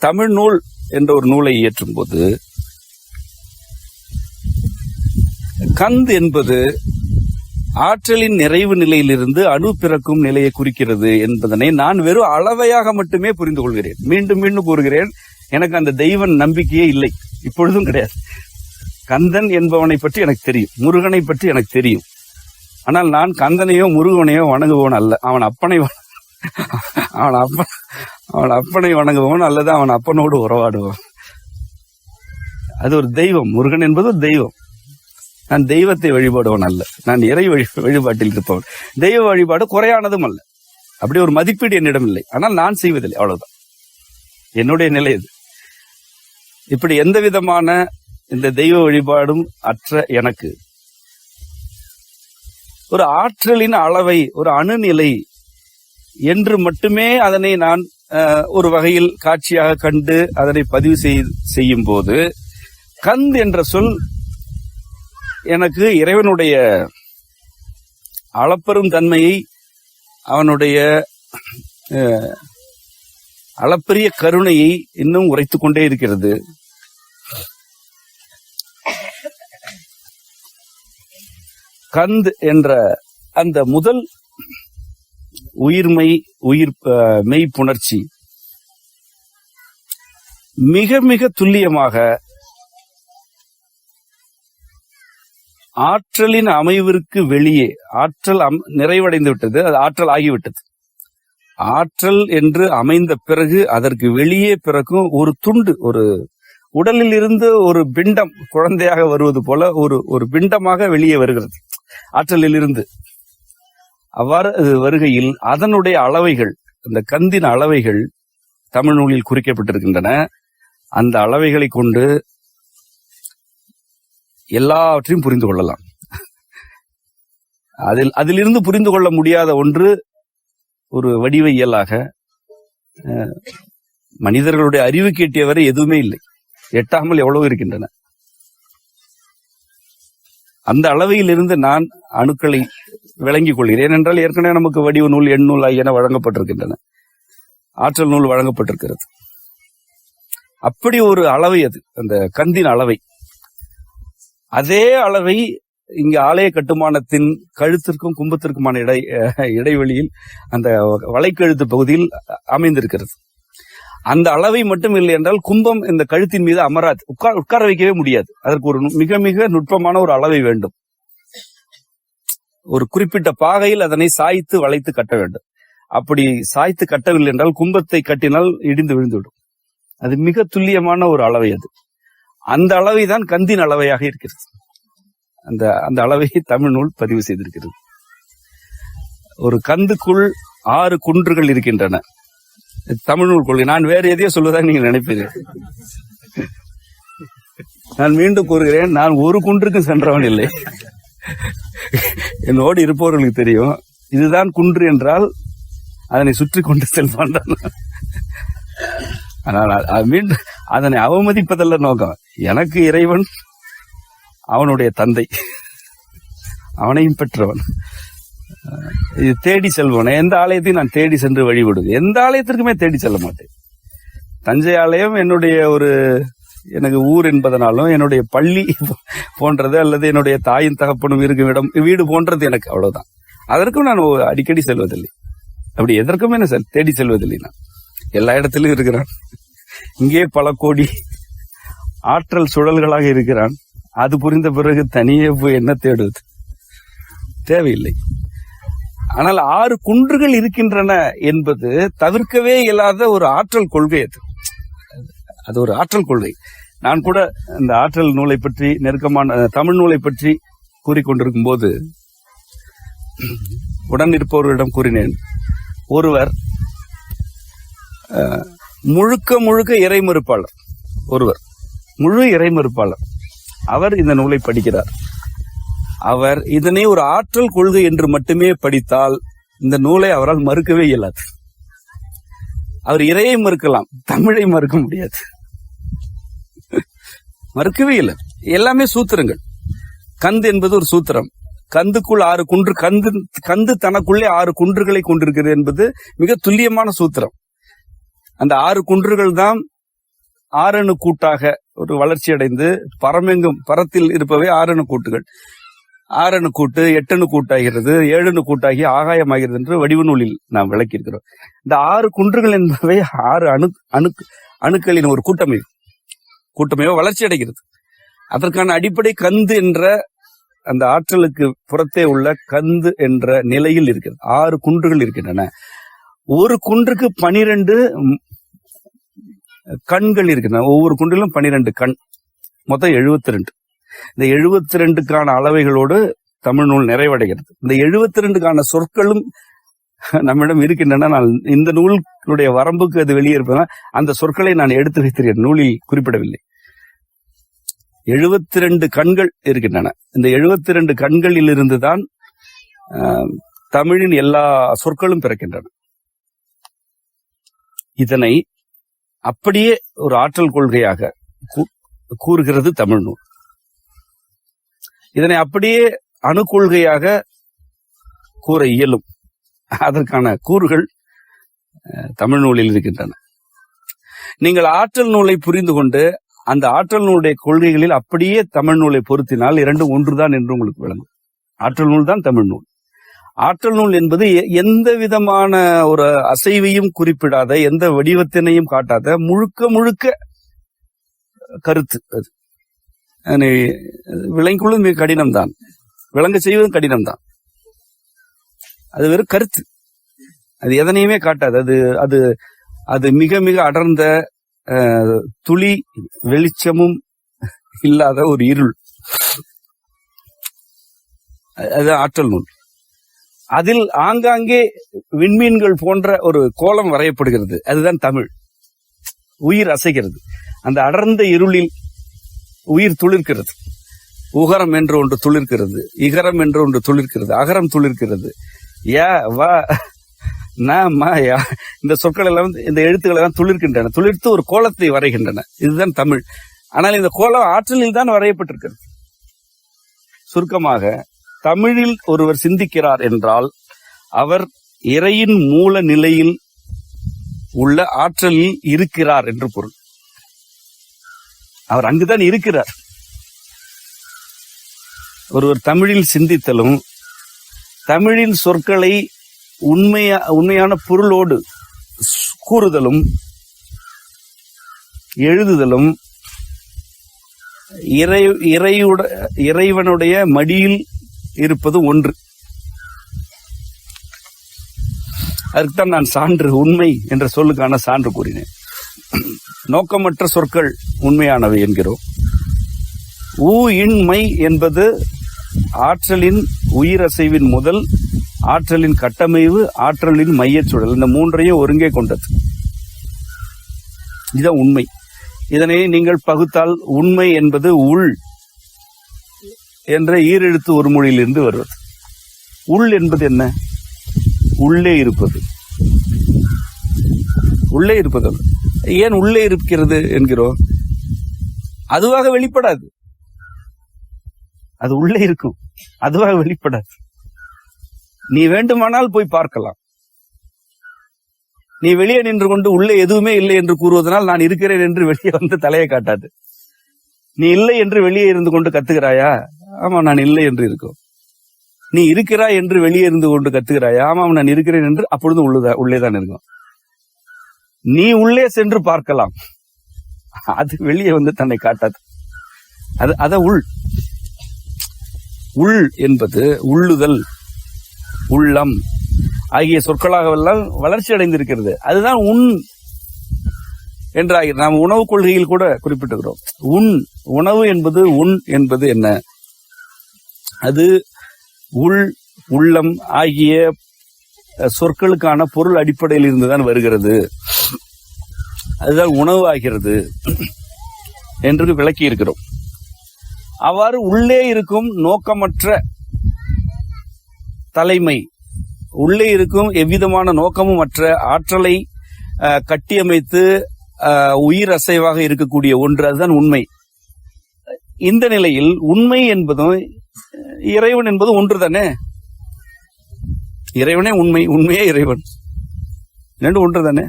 தமிழ் நூல் என்ற ஒரு நூலை இயற்றும் போது கந்து என்பது ஆற்றலின் நிறைவு நிலையிலிருந்து அணு பிறக்கும் நிலையை குறிக்கிறது என்பதனை நான் வெறும் அளவையாக மட்டுமே புரிந்து கொள்கிறேன். மீண்டும் மீண்டும் கூறுகிறேன், எனக்கு அந்த தெய்வன் நம்பிக்கையே இல்லை, இப்பொழுதும் கிடையாது. கந்தன் என்பவனை பற்றி எனக்கு தெரியும், முருகனை பற்றி எனக்கு தெரியும். ஆனால் நான் கந்தனையோ முருகனையோ வணங்குபவன் அல்ல. அவன் அப்பனை வணங்குபவன் அல்லது அவன் அப்பனோடு உறவாடுபவன். அது ஒரு தெய்வம். முருகன் என்பது ஒரு தெய்வம். நான் தெய்வத்தை வழிபாடுவன் அல்ல. நான் இறை வழிபாட்டில் இருப்பவன். தெய்வ வழிபாடு குறையானதும் அல்ல. அப்படி ஒரு மதிப்பீடு என்னிடம் இல்லை. ஆனால் நான் செய்வதில்லை, அவ்வளவுதான் என்னுடைய நிலை. இது இப்படி எந்த விதமான இந்த தெய்வ வழிபாடும் அற்ற எனக்கு ஒரு ஆற்றலின் அளவை, ஒரு அணுநிலை என்று மட்டுமே அதனை நான் ஒரு வகையில் காட்சியாக கண்டு அதனை பதிவு செய்யும் போது, கந்த் என்ற சொல் எனக்கு இறைவனுடைய அளப்பெரும் தன்மையை, அவனுடைய அளப்பரிய கருணையை இன்னும் உரைத்துக் கொண்டே இருக்கிறது. கந்த் என்ற அந்த முதல் மெய்ப்புணர்ச்சி மிக மிக துல்லியமாக ஆற்றலின் அமைவிற்கு வெளியே, ஆற்றல் நிறைவடைந்து விட்டது, அது ஆற்றல் ஆகிவிட்டது. ஆற்றல் என்று அமைந்த பிறகு அதற்கு வெளியே பிறக்கும் ஒரு துண்டு, ஒரு உடலில் இருந்து ஒரு பிண்டம் குழந்தையாக வருவது போல ஒரு பிண்டமாக வெளியே வருகிறது ஆற்றலில் இருந்து. அவ்வாறு வருகையில் அதனுடைய அளவைகள், இந்த கந்தின் அளவைகள் தமிழ் நூலில் குறிக்கப்பட்டிருக்கின்றன. அந்த அளவைகளை கொண்டு எல்லாவற்றையும் புரிந்து கொள்ளலாம். அதிலிருந்து புரிந்து கொள்ள முடியாத ஒன்று ஒரு வடிவியலாக மனிதர்களுடைய அறிவுக்கு எட்டியவரை எதுவுமே இல்லை. எட்டாமல் எவ்வளவு இருக்கின்றன. அந்த அளவையில் இருந்து நான் அணுக்களை விளங்கிக் கொள்கிறேன். என்றால் ஏற்கனவே நமக்கு வடிவ நூல், எண்ணூல் ஆகியன வழங்கப்பட்டிருக்கின்றன. ஆற்றல் நூல் வழங்கப்பட்டிருக்கிறது. அப்படி ஒரு அளவை அது, அந்த கந்தின் அளவை. அதே அளவை இங்கு ஆலய கட்டுமானத்தின் கழுத்திற்கும் கும்பத்திற்குமான இடைவெளியில் அந்த வளைக்கழுத்து பகுதியில் அமைந்திருக்கிறது. அந்த அளவை மட்டும் இல்லை என்றால் கும்பம் இந்த கழுத்தின் மீது அமராது, உட்கார வைக்கவே முடியாது. அதற்கு ஒரு மிக மிக நுட்பமான ஒரு அளவை வேண்டும். ஒரு குறிப்பிட்ட பாகையில் அதனை சாய்த்து வளைத்து கட்ட வேண்டும். அப்படி சாய்த்து கட்டவில்லை என்றால் கும்பத்தை கட்டினால் இடிந்து விழுந்துவிடும். அது மிக துல்லியமான ஒரு அளவை. அது அந்த அளவை தான் கந்தின் அளவையாக இருக்கிறது. அந்த அளவை தமிழ் நூல் பதிவு செய்திருக்கிறது. ஒரு கந்துக்குள் 6 குன்றுகள் இருக்கின்றன. தமிழ் நூல் கொள்கை. நான் வேறு எதையோ சொல்வதாக நீங்க நினைப்பீர்கள். நான் மீண்டும் கூறுகிறேன், நான் ஒரு குன்றுக்கும் சென்றவன் இல்லை. என்னோடு இருப்பவர்களுக்கு தெரியும், இதுதான் குன்று என்றால் அதனை சுற்றி கொண்டு செல்வான். ஆனால் மீண்டும் அதனை அவமதிப்பதல்ல நோக்கம். எனக்கு இறைவன் அவனுடைய தந்தை, அவனையும் பெற்றவன். இது தேடி செல்வன. எந்த ஆலயத்தையும் நான் தேடி சென்று வழிபடுவேன். எந்த ஆலயத்திற்குமே தேடி செல்ல மாட்டேன். தஞ்சை ஆலயம் என்னுடைய எனக்கு ஊர் என்பதனாலும், என்னுடைய பள்ளி போன்றது, அல்லது என்னுடைய தாயின் தகப்பனும் இருக்கும் இடம், வீடு போன்றது எனக்கு. அவ்வளவுதான். அதற்கும் நான் அடிக்கடி செல்வதில்லை. அப்படி எதற்குமே நான் தேடி செல்வதில்லை. நான் எல்லா இடத்திலும் இருக்கிறான். இங்கே பல கோடி ஆற்றல் சுழல்களாக இருக்கிறான். அது புரிந்த பிறகு தனியே போய் என்ன தேடுவது? தேவையில்லை. ஆனால் 6 குன்றுகள் இருக்கின்றன என்பது தவிர்க்கவே இயலாத ஒரு ஆற்றல் கொள்கை. அது ஒரு ஆற்றல் கொள்கை. நான் கூட இந்த ஆற்றல் நூலை பற்றி, நெருக்கமான தமிழ் நூலை பற்றி கூறிக்கொண்டிருக்கும் போது உடன் இருப்பவர்களிடம் கூறினேன், ஒருவர் முழுக்க இறைமறுப்பாளர், ஒருவர் முழு இறைமறுப்பாளர், அவர் இந்த நூலை படிக்கிறார். அவர் இதனை ஒரு ஆற்றல் கொள்கை என்று மட்டுமே படித்தால் இந்த நூலை அவரால் மறுக்கவே இயலாது. அவர் இறையை மறுக்கலாம், தமிழை மறுக்க முடியாது. மறுக்கவே இல்லை. எல்லாமே சூத்திரங்கள். கந்து என்பது ஒரு சூத்திரம். கந்துக்குள் 6 குன்று, கந்து தனக்குள்ளே 6 குன்றுகளை கொண்டிருக்கிறது என்பது மிக துல்லியமான சூத்திரம். அந்த 6 குன்றுகள் தான் 6 அணு கூட்டாக ஒரு வளர்ச்சி அடைந்து பரமெங்கும், பரத்தில் இருப்பவை 6 அணு கூட்டுகள். 6 அணு கூட்டு 8 அணு கூட்டாகிறது, 7 அணு கூட்டாகி ஆகாயமாகிறது என்று வடிவ நூலில் நாம் விளக்கியிருக்கிறோம். இந்த 6 குன்றுகள் என்பவை 6 அணுக்களின் ஒரு கூட்டமைப்பு வளர்ச்சி அடைகிறது. அதற்கான அடிப்படை கந்து என்ற அந்த ஆற்றலுக்கு புறத்தே உள்ள கந்து என்ற நிலையில் இருக்கிறது. 6 குன்றுகள் இருக்கின்றன. ஒரு குன்றுக்கு 12 கண்கள் இருக்கின்றன. ஒவ்வொரு குன்றிலும் 12 கண், மொத்தம் 72. இந்த 72க்கான அளவைகளோடு தமிழ் நூல் நிறைவடைகிறது. இந்த 72க்கான சொற்களும் நம்மிடம் இருக்கின்றன. நான் இந்த நூலுடைய வரம்புக்கு அது வெளியே இருப்பதால் அந்த சொற்களை நான் எடுத்து வைத்திருக்கிறேன், நூலில் குறிப்பிடவில்லை. 72 கண்கள் இருக்கின்றன. இந்த 72 கண்களில் இருந்துதான் தமிழின் எல்லா சொற்களும் பிறக்கின்றன. இதனை அப்படியே ஒரு ஆற்றல் கொள்கையாக கூறுகிறது தமிழ் நூல். இதனை அப்படியே அணுக்கொள்கையாக கூற இயலும். அதற்கான கூறுகள் தமிழ் நூலில் இருக்கின்றன. நீங்கள் ஆற்றல் நூலை புரிந்து கொண்டு அந்த ஆற்றல் நூலுடைய கொள்கைகளில் அப்படியே தமிழ் நூலை பொருத்தினால் இரண்டும் ஒன்றுதான் என்று உங்களுக்கு விளங்கும். ஆற்றல் நூல் தான் தமிழ் நூல். ஆற்றல் நூல் என்பது எந்த விதமான ஒரு அசைவையும் குறிப்பிடாத, எந்த வடிவத்தினையும் காட்டாத, முழுக்க முழுக்க கருத்து. அது விளங்கிக்கொள்வது மிக கடினம்தான், விளங்க செய்வதும் கடினம்தான். அது வெறும் கருத்து, அது எதனையுமே காட்டாது. அது அது அது மிக மிக அடர்ந்த துளி வெளிச்சமும் இல்லாத ஒரு இருள். அது ஆற்றல் நூல். அதில் ஆங்காங்கே விண்மீன்கள் போன்ற ஒரு கோலம் வரையப்படுகிறது. அதுதான் தமிழ். உயிர் அசைகிறது. அந்த அடர்ந்த இருளில் உயிர் துளிர்க்கிறது. உகரம் என்று ஒன்று துளிர்க்கிறது, இகரம் என்று ஒன்று துளிர்க்கிறது, அகரம் துளிர்க்கிறது. யா வா மா யா, இந்த சொற்கள் எல்லாம், இந்த எழுத்துக்கள் எல்லாம் துளிர்க்கின்றன, துளிர்த்து ஒரு கோலத்தை வரைகின்றன. இதுதான் தமிழ். ஆனால் இந்த கோலம் ஆற்றலில் தான் வரையப்பட்டிருக்கிறது. சுருக்கமாக, தமிழில் ஒருவர் சிந்திக்கிறார் என்றால் அவர் இறையின் மூல நிலையில் உள்ள ஆற்றலில் இருக்கிறார் என்று பொருள். அவர் அங்குதான் இருக்கிறார். ஒருவர் தமிழில் சிந்தித்தலும் தமிழின் சொற்களை உண்மையான பொருளோடு கூறுதலும் எழுதுதலும் இறைவனுடைய மடியில் இருப்பது ஒன்று. அதுக்குத்தான் நான் சான்று, உண்மை என்ற சொல்லுக்கான சான்று கூறினேன். நோக்கமற்ற சொற்கள் உண்மையானவை என்கிறோம். இன்மை என்பது ஆற்றலின் உயிரசைவின் முதல், ஆற்றலின் கட்டமைவு, ஆற்றலின் மையச்சுழல், இந்த மூன்றையும் ஒருங்கே கொண்டது. இதுதான் உண்மை. இதனை நீங்கள் பகுத்தால் உண்மை என்பது உள் என்ற ஈரெழுத்து ஒரு மொழியிலிருந்து வருவது. உள் என்பது என்ன? உள்ளே இருப்பது. உள்ளே இருப்பது. ஏன் உள்ளே இருக்கிறது என்கிறோம்? அதுவாக வெளிப்படாது. அது உள்ளே இருக்கும், அதுவாக வெளிப்படாது. நீ வேண்டுமானால் போய் பார்க்கலாம். நீ வெளியே நின்று கொண்டு உள்ளே எதுவுமே இல்லை என்று கூறுவதனால் நான் இருக்கிறேன் என்று வெளியே வந்து தலையை காட்டாது. நீ இல்லை என்று வெளியே இருந்து கொண்டு கத்துகிறாயா? ஆமா, நான் இல்லை என்று இருக்கும். நீ இருக்கிறாய் என்று வெளியே இருந்து கொண்டு கத்துகிறாயா? ஆமாம், நான் இருக்கிறேன் என்று அப்பொழுது உள்ளேதான் இருக்கும். நீ உள்ளே சென்று பார்க்கலாம், அது வெளியே வந்து தன்னை காட்டாது. அத உள் என்பது உள்ளுதல், உள்ளம் ஆகிய சொற்களாகவெல்லாம் வளர்ச்சி அடைந்திருக்கிறது. அதுதான் உண் என்றாகிறது. நாம் உணவு கொள்கையில் கூட குறிப்பிட்டுகிறோம். உணவு என்பது உண் என்பது என்ன? அது உள், உள்ளம் ஆகிய சொற்களுக்கான பொருள் அடிப்படையில் இருந்துதான் வருகிறது. அதுதான் உணவு ஆகிறது என்று விளக்கி இருக்கிறோம். அவ்வாறு உள்ளே இருக்கும் நோக்கமற்ற தலைமை, உள்ளே இருக்கும் எவ்விதமான நோக்கமும் மற்ற ஆற்றலை கட்டியமைத்து உயிர் அசைவாக இருக்கக்கூடிய ஒன்று, அதுதான் உண்மை. இந்த நிலையில் உண்மை என்பதும் இறைவன் என்பதும் ஒன்று தானே. இறைவனே உண்மை, உண்மையே இறைவன், இரண்டு ஒன்று தானே,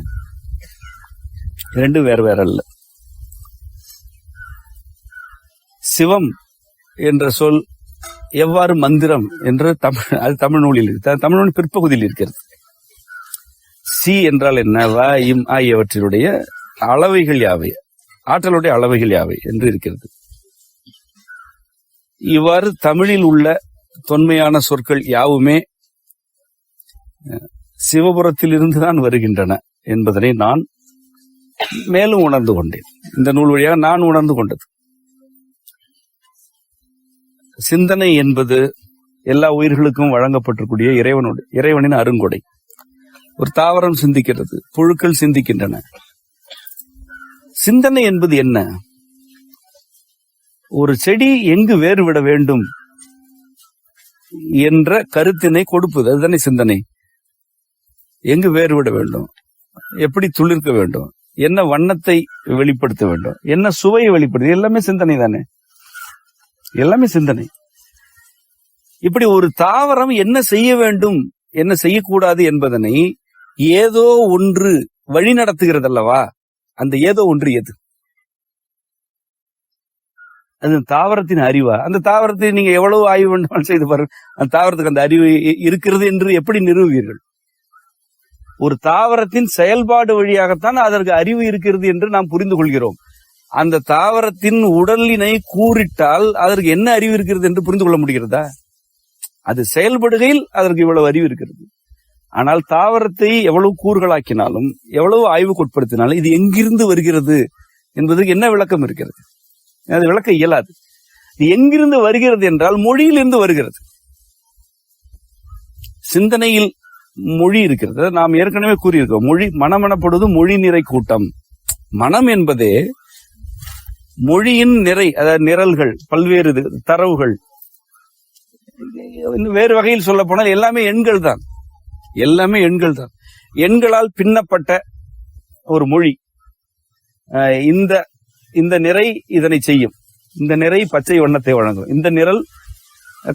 இரண்டு வேற வேற அல்ல. சிவம் என்ற சொல் எவ்வாறு மந்திரம் என்று தமிழ் நூலில் தமிழ் நூல் பிற்பகுதியில் இருக்கிறது. சி என்றால் என்ன, வ, இம் ஆகியவற்றினுடைய அளவைகள் யாவை, ஆற்றலுடைய அளவைகள் யாவை என்று இருக்கிறது. இவ்வாறு தமிழில் உள்ள தொன்மையான சொற்கள் யாவுமே சிவபுரத்தில் இருந்துதான் வருகின்றன என்பதனை நான் மேலும் உணர்ந்து கொண்டேன். இந்த நூல் வழியாக நான் உணர்ந்து கொண்டது. சிந்தனை என்பது எல்லா உயிர்களுக்கும் வழங்கப்பட்டிருக்கூடிய இறைவனின் அருங்கொடை. ஒரு தாவரம் சிந்திக்கிறது, புழுக்கள் சிந்திக்கின்றன. சிந்தனை என்பது என்ன? ஒரு செடி எங்கு வேறுவிட வேண்டும் என்ற கருத்தினை கொடுப்பது, அதுதானே சிந்தனை. எங்கு வேறுவிட வேண்டும், எப்படி துளிர்க்க வேண்டும், என்ன வண்ணத்தை வெளிப்படுத்த வேண்டும், என்ன சுவையை வெளிப்படுத்த, எல்லாமே சிந்தனை தானே. எல்லாமே சிந்தனை. இப்படி ஒரு தாவரம் என்ன செய்ய வேண்டும், என்ன செய்யக்கூடாது என்பதனை ஏதோ ஒன்று வழி நடத்துகிறது அல்லவா? அந்த ஏதோ ஒன்று எது? அது தாவரத்தின் அறிவா? அந்த தாவரத்தை நீங்க எவ்வளவு ஆய்வு வேண்டுமானால் செய்து பாருங்க, அந்த தாவரத்துக்கு அந்த அறிவு இருக்கிறது என்று எப்படி நிறுவுவீர்கள்? ஒரு தாவரத்தின் செயல்பாடு வழியாகத்தான் அதற்கு அறிவு இருக்கிறது என்று நாம் புரிந்து கொள்கிறோம். அந்த தாவரத்தின் உடலினை கூறிட்டால் அதற்கு என்ன அறிவு இருக்கிறது என்று புரிந்து கொள்ள முடிகிறதா? அது செயல்படுகையில் அதற்கு இவ்வளவு அறிவு இருக்கிறது. ஆனால் தாவரத்தை எவ்வளவு கூறுகளாக்கினாலும், எவ்வளவு ஆய்வுக்குட்படுத்தினாலும் இது எங்கிருந்து வருகிறது என்பதற்கு என்ன விளக்கம் இருக்கிறது? அது விளக்க இயலாது. இது எங்கிருந்து வருகிறது என்றால் மொழியிலிருந்து வருகிறது. சிந்தனையில் மொழி இருக்கிறது. நாம் ஏற்கனவே கூறியிருக்கோம், மொழி மனமெனப்படுவது மொழி நிறை கூட்டம். மனம் என்பதே மொழியின் நிறை, அதாவது நிரல்கள், பல்வேறு தரவுகள். வேறு வகையில் சொல்ல போனால் எல்லாமே எண்கள் தான். எல்லாமே எண்கள் தான். எண்களால் பின்னப்பட்ட ஒரு மொழி. இந்த நிறை இதனை செய்யும், இந்த நிறை பச்சை வண்ணத்தை வழங்கும், இந்த நிரல்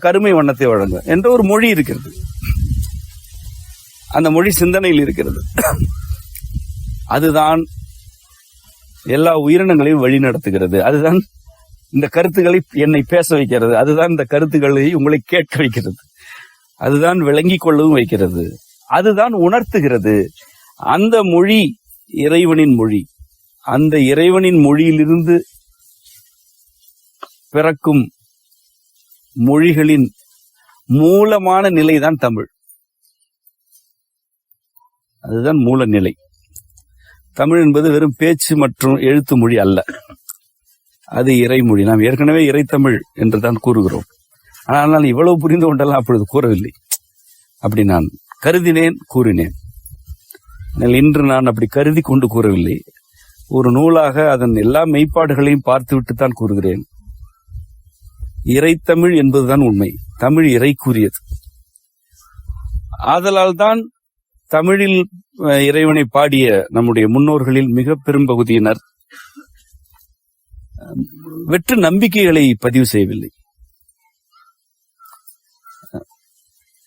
கருமை வண்ணத்தை வழங்கும் என்ற ஒரு மொழி இருக்கிறது. அந்த மொழி சிந்தனையில் இருக்கிறது. அதுதான் எல்லா உயிரினங்களையும் வழி நடத்துகிறது. அதுதான் இந்த கருத்துக்களை என்னை பேச வைக்கிறது. அதுதான் இந்த கருத்துக்களை உங்களை கேட்க வைக்கிறது. அதுதான் விளங்கிக் கொள்ளவும் வைக்கிறது. அதுதான் உணர்த்துகிறது. அந்த மொழி இறைவனின் மொழி. அந்த இறைவனின் மொழியிலிருந்து பிறக்கும் மொழிகளின் மூலமான நிலைதான் தமிழ். அதுதான் மூல நிலை. தமிழ் என்பது வெறும் பேச்சு மற்றும் எழுத்து மொழி அல்ல, அது இறைமொழி. நாம் ஏற்கனவே இறைத்தமிழ் என்றுதான் கூறுகிறோம். ஆனால் நான் இவ்வளவு புரிந்து கொண்டெல்லாம் அப்பொழுது கூறவில்லை. அப்படி நான் கருதினேன், கூறினேன். இன்று நான் அப்படி கருதி கொண்டு கூறவில்லை. ஒரு நூலாக அதன் எல்லா மெய்ப்பாடுகளையும் பார்த்துவிட்டுத்தான் கூறுகிறேன். இறைத்தமிழ் என்பதுதான் உண்மை. தமிழ் இறைக்குரியது. ஆதலால் தான் தமிழில் இறைவனை பாடிய நம்முடைய முன்னோர்களில் மிக பெரும் பகுதியினர் வெற்று நம்பிக்கைகளை பதிவு செய்யவில்லை.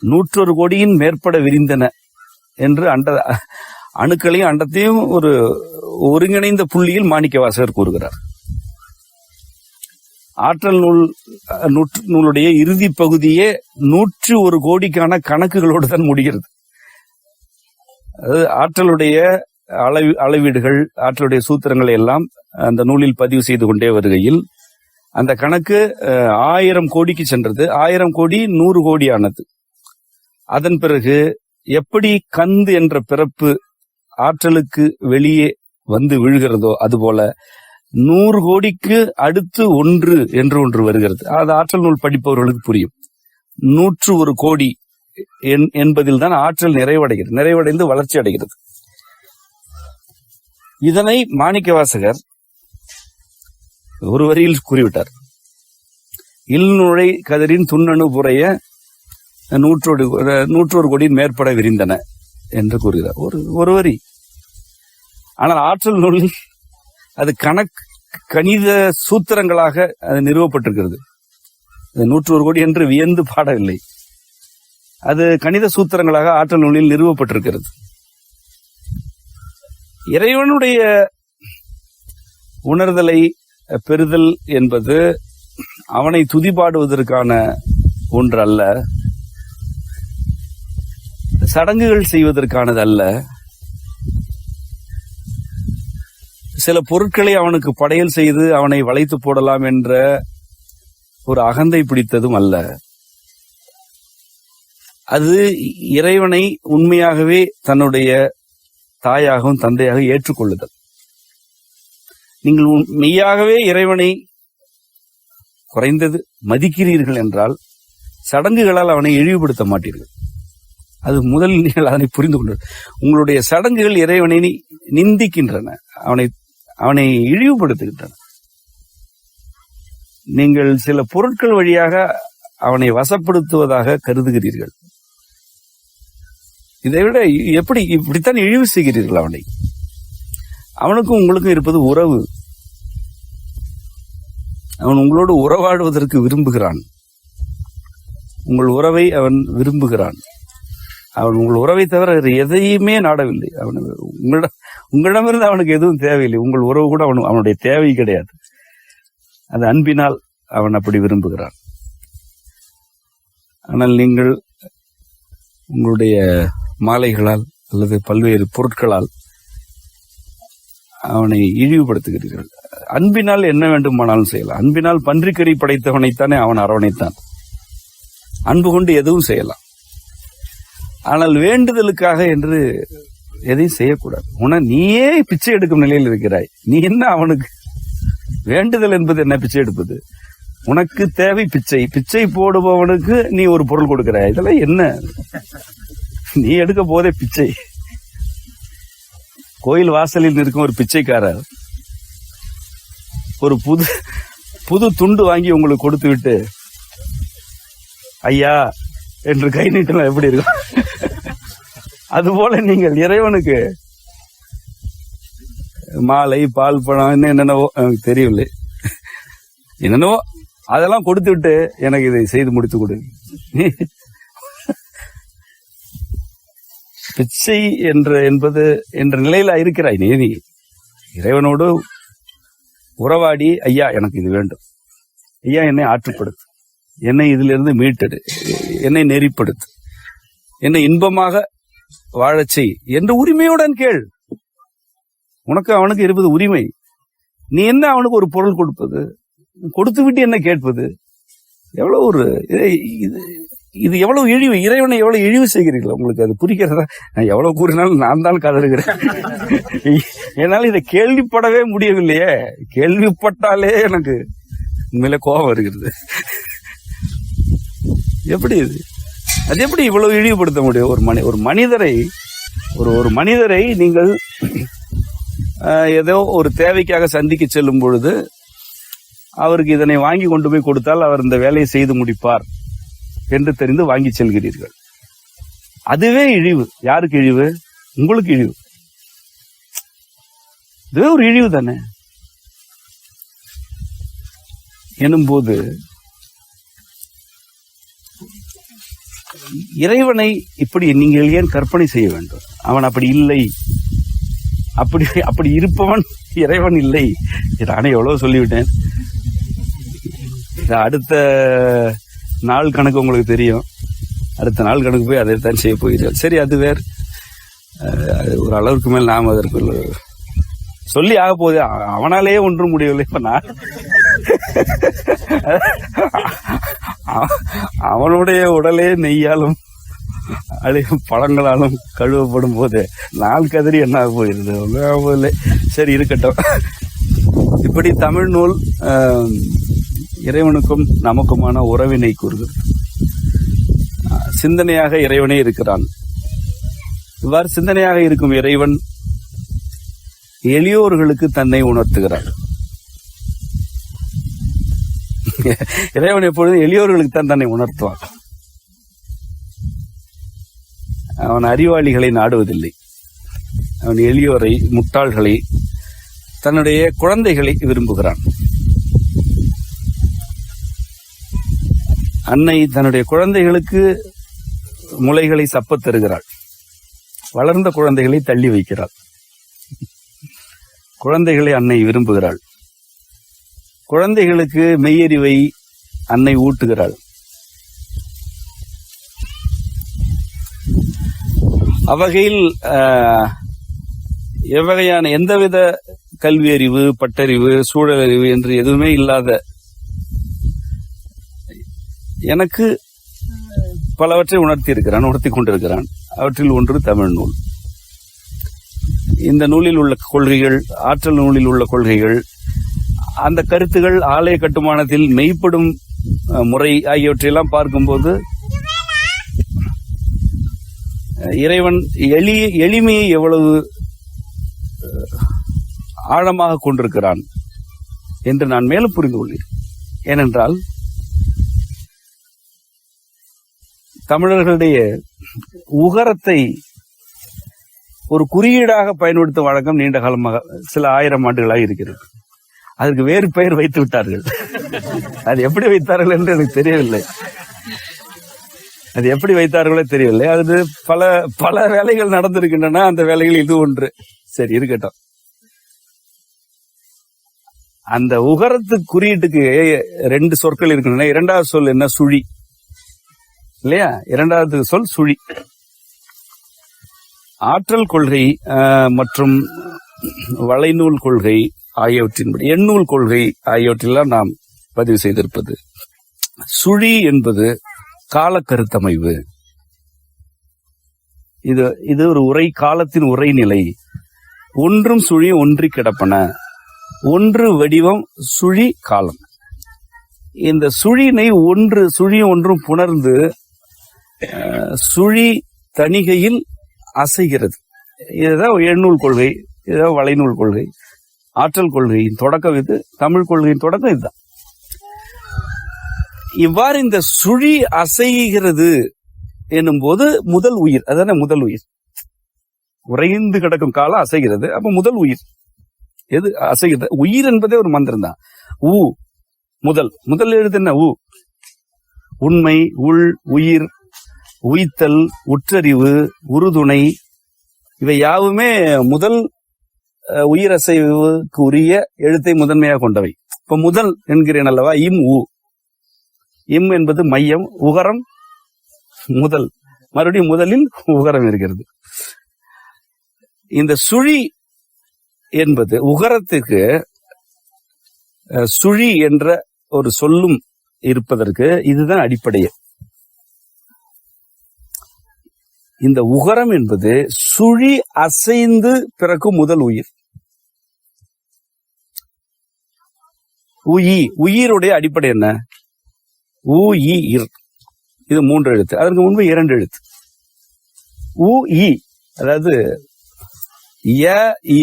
101 கோடியின் மேற்பட விரிந்தன என்று அணுக்களையும் அண்டத்தையும் ஒரு ஒருங்கிணைந்த புள்ளியில் மாணிக்கவாசகர் கூறுகிறார். ஆற்றல் நூலுடைய இறுதி பகுதியே 101 கோடிக்கான கணக்குகளோடு தான் முடிகிறது. அது ஆற்றலுடைய அளவீடுகள், ஆற்றலுடைய சூத்திரங்களை எல்லாம் அந்த நூலில் பதிவு செய்து கொண்டே வருகையில் அந்த கணக்கு 1000 கோடிக்கு சென்றது. 1000 கோடி 100 கோடி ஆனது. அதன் பிறகு எப்படி கந்து என்ற பிறப்பு ஆற்றலுக்கு வெளியே வந்து விழுகிறதோ அதுபோல 100 கோடிக்கு அடுத்து ஒன்று என்று ஒன்று வருகிறது. அது ஆற்றல் நூல் படிப்பவர்களுக்கு புரியும். 101 கோடி என்பதில் தான் ஆற்றல் நிறைவடைகிறது, நிறைவடைந்து வளர்ச்சி அடைகிறது. இதனை மாணிக்கவாசகர் ஒரு வரியில் கூறிவிட்டார். இல்நுழை கதிரின் துண்ணணு புறைய 101 கோடியின் மேற்பட விரிந்தன என்று கூறுகிறார். ஒரு வரி. ஆனால் ஆற்றல் நூலில் அது கணித சூத்திரங்களாக அது நிறுவப்பட்டிருக்கிறது. 101 கோடி என்று வியந்து பாடவில்லை. அது கணித சூத்திரங்களாக ஆற்றல் நூலில் நிறுவப்பட்டிருக்கிறது. இறைவனுடைய உணர்தலை பெறுதல் என்பது அவனை துதிபாடுவதற்கான ஒன்று அல்ல, சடங்குகள் செய்வதற்கானது அல்ல, சில பொருட்களை அவனுக்கு படையல் செய்து அவனை வளைத்து போடலாம் என்ற ஒரு அகந்தை பிடித்ததும் அல்ல. அது இறைவனை உண்மையாகவே தன்னுடைய தாயாகவும் தந்தையாக ஏற்றுக்கொள்ளுதல். நீங்கள் மெய்யாகவே இறைவனை குறைந்தது மதிக்கிறீர்கள் என்றால் சடங்குகளால் அவனை இழிவுபடுத்த மாட்டீர்கள். அது முதலில் நீங்கள் அதனை புரிந்து கொள்ள. உங்களுடைய சடங்குகள் இறைவனை நிந்திக்கின்றன, அவனை இழிவுபடுத்துகின்றன. நீங்கள் சில பொருட்கள் வழியாக அவனை வசப்படுத்துவதாக கருதுகிறீர்கள். இதைவிட இப்படித்தான் இழிவு செய்கிறீர்கள் அவனை. அவனுக்கும் உங்களுக்கும் இருப்பது உறவு. அவன் உங்களோடு உறவாடுவதற்கு விரும்புகிறான். உங்கள் உறவை அவன் விரும்புகிறான். அவன் உங்கள் உறவை தவிர எதையுமே நாடவில்லை. உங்களிடமிருந்து அவனுக்கு எதுவும் தேவையில்லை. உங்கள் உறவு கூட அவனுடைய தேவை கிடையாது. அது அன்பினால் அவன் அப்படி விரும்புகிறான். ஆனால் நீங்கள் உங்களுடைய மாலைகளால் அல்லது பல்வேறு பொருட்களால் அவனை இழிவுபடுத்துகிறீர்கள். அன்பினால் என்ன வேண்டுமானாலும் செய்யலாம். அன்பினால் பன்றிக்கறி படைத்தவனைத்தானே அவன் அரவணைத்தான். அன்பு கொண்டு எதுவும் செய்யலாம். ஆனால் வேண்டுதலுக்காக என்று எதையும் செய்யக்கூடாது. நீயே பிச்சை எடுக்கும் நிலையில் இருக்கிறாய். நீ என்ன அவனுக்கு வேண்டுதல் என்பது என்ன? பிச்சை எடுப்பது. உனக்கு தேவை பிச்சை. பிச்சை போடுபவனுக்கு நீ ஒரு பொருள் கொடுக்கிறாய். இதெல்லாம் என்ன? நீ எடுக்க போதே பிச்சை. கோயில் வாசலில் நிற்கும் ஒரு பிச்சைக்காரர் ஒரு புது துண்டு வாங்கி உங்களுக்கு கொடுத்து விட்டு ஐயா என்று கை நீட்டலாம் எப்படி இருக்கும்? அதுபோல நீங்கள் இறைவனுக்கு மாலை, பால், பழம், என்னென்னவோ தெரியவில்லை, என்னென்னவோ அதெல்லாம் கொடுத்து விட்டு எனக்கு இதை செய்து முடித்து கொடு. பிச்சை என்ற நிலையில இருக்கிறாய் நீ. இறைவனோடு உறவாடி ஐயா எனக்கு இது வேண்டும், ஐயா என்னை ஆற்றுப்படுத்து, என்னை இதிலிருந்து மீட்டெடு, என்னை நெறிப்படுத்து, என்னை இன்பமாக வாழச் செய் என்று உரிமையுடன் கேள். உனக்கு அவனுக்கு இருப்பது உரிமை. நீ என்ன அவனுக்கு ஒரு பொருள் கொடுப்பது? கொடுத்து விட்டு என்ன கேட்பது? எவ்வளவு ஒரு இது எவ்வளவு இழிவு. இறைவனை எவ்வளவு இழிவு செய்கிறீர்கள். உங்களுக்கு அது புரிகிறதா? நான் எவ்வளவு கூறினாலும் நான் தான் கதறுகிறேன். என்னால் இதை கேள்விப்படவே முடியவில்லையே. கேள்விப்பட்டாலே எனக்கு உண்மையில கோபம் வருகிறது. எப்படி இது? அது எப்படி இவ்வளவு இழிவுபடுத்த முடியும்? ஒரு மனிதரை நீங்கள் ஏதோ ஒரு தேவைக்காக சந்திக்க செல்லும் பொழுது அவருக்கு இதனை வாங்கி கொண்டு போய் கொடுத்தால் அவர் இந்த வேலையை செய்து முடிப்பார் என்று தெரிந்து வாங்கி செல்கிறீர்கள். அதுவே இழிவு. யாருக்கு இழிவு? உங்களுக்கு இழிவு. இதுவே ஒரு இழிவு தானே. எனும்போது இறைவனை இப்படி நீங்கள் ஏன் கற்பனை செய்ய வேண்டும்? அவன் அப்படி இல்லை. அப்படி இருப்பவன் இறைவன் இல்லை. நானே எவ்வளவு சொல்லிவிட்டேன். அடுத்த நாள் கணக்கு உங்களுக்கு தெரியும். அடுத்த நாள் கணக்கு போய் அதை தான் செய்ய போகிறீர்கள். சரி, அது வேறு. ஒரு அளவுக்கு மேல் நாம் அதற்கு சொல்லி ஆக போகுது. அவனாலேயே ஒன்றும் முடியவில்லை. இப்ப நான் அவனுடைய உடலே நெய்யாலும் பழங்களாலும் கழுவப்படும் போது நாள் கதறி என்ன ஆக போயிருது? சரி, இருக்கட்டும். இப்படி தமிழ் நூல் இறைவனுக்கும் நமக்குமான உறவினை கூறுகிறது. சிந்தனையாக இறைவனே இருக்கிறான். இவ்வாறு சிந்தனையாக இருக்கும் இறைவன் எளியோர்களுக்கு தன்னை உணர்த்துகிறார். இறைவன் எப்பொழுதும் எளியோர்களுக்கு தான் தன்னை உணர்த்துவான். அவன் அறிவாளிகளை நாடுவதில்லை. அவன் எளியோரை, முட்டாள்களை, தன்னுடைய குழந்தைகளை விரும்புகிறான். அன்னை தன்னுடைய குழந்தைகளுக்கு முளைகளை சப்பத் தருகிறாள். வளர்ந்த குழந்தைகளை தள்ளி வைக்கிறாள். குழந்தைகளை அன்னை விரும்புகிறாள். குழந்தைகளுக்கு மெய்யறிவை அன்னை ஊட்டுகிறாள். அவ்வகையில் எவ்வகையான எந்தவித கல்வி அறிவு, பட்டறிவு, சூழலறிவு என்று எதுவுமே இல்லாத எனக்கு பலவற்றை உணர்த்தி கொண்டிருக்கிறான். அவற்றில் ஒன்று தமிழ் நூல். இந்த நூலில் உள்ள கொள்கைகள், ஆற்றல் நூலில் உள்ள கொள்கைகள், அந்த கருத்துகள் ஆலய கட்டுமானத்தில் மெய்ப்படும் முறை ஆகியவற்றையெல்லாம் பார்க்கும்போது இறைவன் எளிமையை எவ்வளவு ஆழமாக கொண்டிருக்கிறான் என்று நான் மேலும் புரிந்து கொள்கிறேன். ஏனென்றால் தமிழர்களுடைய உகரத்தை ஒரு குறியீடாக பயன்படுத்தும் வழக்கம் நீண்ட காலமாக, சில 1000 ஆண்டுகளாக இருக்கிறது. அதற்கு வேறு பெயர் வைத்து விட்டார்கள். அது எப்படி வைத்தார்கள் என்று எனக்கு தெரியவில்லை. அது எப்படி வைத்தார்களோ தெரியவில்லை. அது பல வேலைகள் நடந்திருக்கின்றன. அந்த வேலைகள் இது ஒன்று. சரி, இருக்கட்டும். அந்த உகரத்து குறியீட்டுக்கு 2 சொற்கள் இருக்கின்றன. இரண்டாவது சொல் என்ன? சுழி, இல்லையா? இரண்டாவது சொல் சுழி. ஆற்றல் கொள்கை மற்றும் வளைநூல் கொள்கை ஆகியவற்றின்படி, எண்ணூல் கொள்கை ஆகியவற்றெல்லாம் நாம் பதிவு செய்திருப்பது, சுழி என்பது காலக்கருத்தமைவு. இது ஒரு உரை, காலத்தின் உரைநிலை. ஒன்றும் சுழி ஒன்றி கிடப்பன, ஒன்று வடிவம் சுழி காலம். இந்த சுழினை சுழியும் ஒன்றும் புணர்ந்து சுழி தணிகையில் அசைகிறது. இதுதான் எண்ணூல் கொள்கை, இதுதான் வளைநூல் கொள்கை. ஆற்றல் கொள்கையின் தொடக்கம் இது, தமிழ் கொள்கையின் தொடக்கம் இதுதான். இவ்வாறு இந்த சுழி அசைகிறது என்னும் போது முதல் உயிர், அதான முதல் உயிர். உறைந்து கிடக்கும் காலம் அசைகிறது. அப்ப முதல் உயிர் எது அசைகிறது? உயிர் என்பதே ஒரு மந்திரம் தான். முதல் எழுத்து என்ன? உண்மை, உள், உயிர், உய்த்தல், உற்றறிவு, உறுதுணை, இவை யாவுமே முதல் உயிரசைவுக்கு உரிய எழுத்தை முதன்மையாக கொண்டவை. இப்ப முதல் என்கிறேன் அல்லவா? இம் என்பது மையம், உகரம் முதல், மறுபடியும் முதலில் உகரம் இருக்கிறது. இந்த சுழி என்பது உகரத்திற்கு சுழி என்ற ஒரு சொல்லும் இருப்பதற்கு இதுதான் அடிப்படையே. இந்த உகரம் என்பது சுழி அசைந்து பிறக்கும் முதல் உயிர். உயிருடைய அடிப்படை என்ன? இது 3 எழுத்து. அதற்கு முன்பு 2 எழுத்து. அதாவது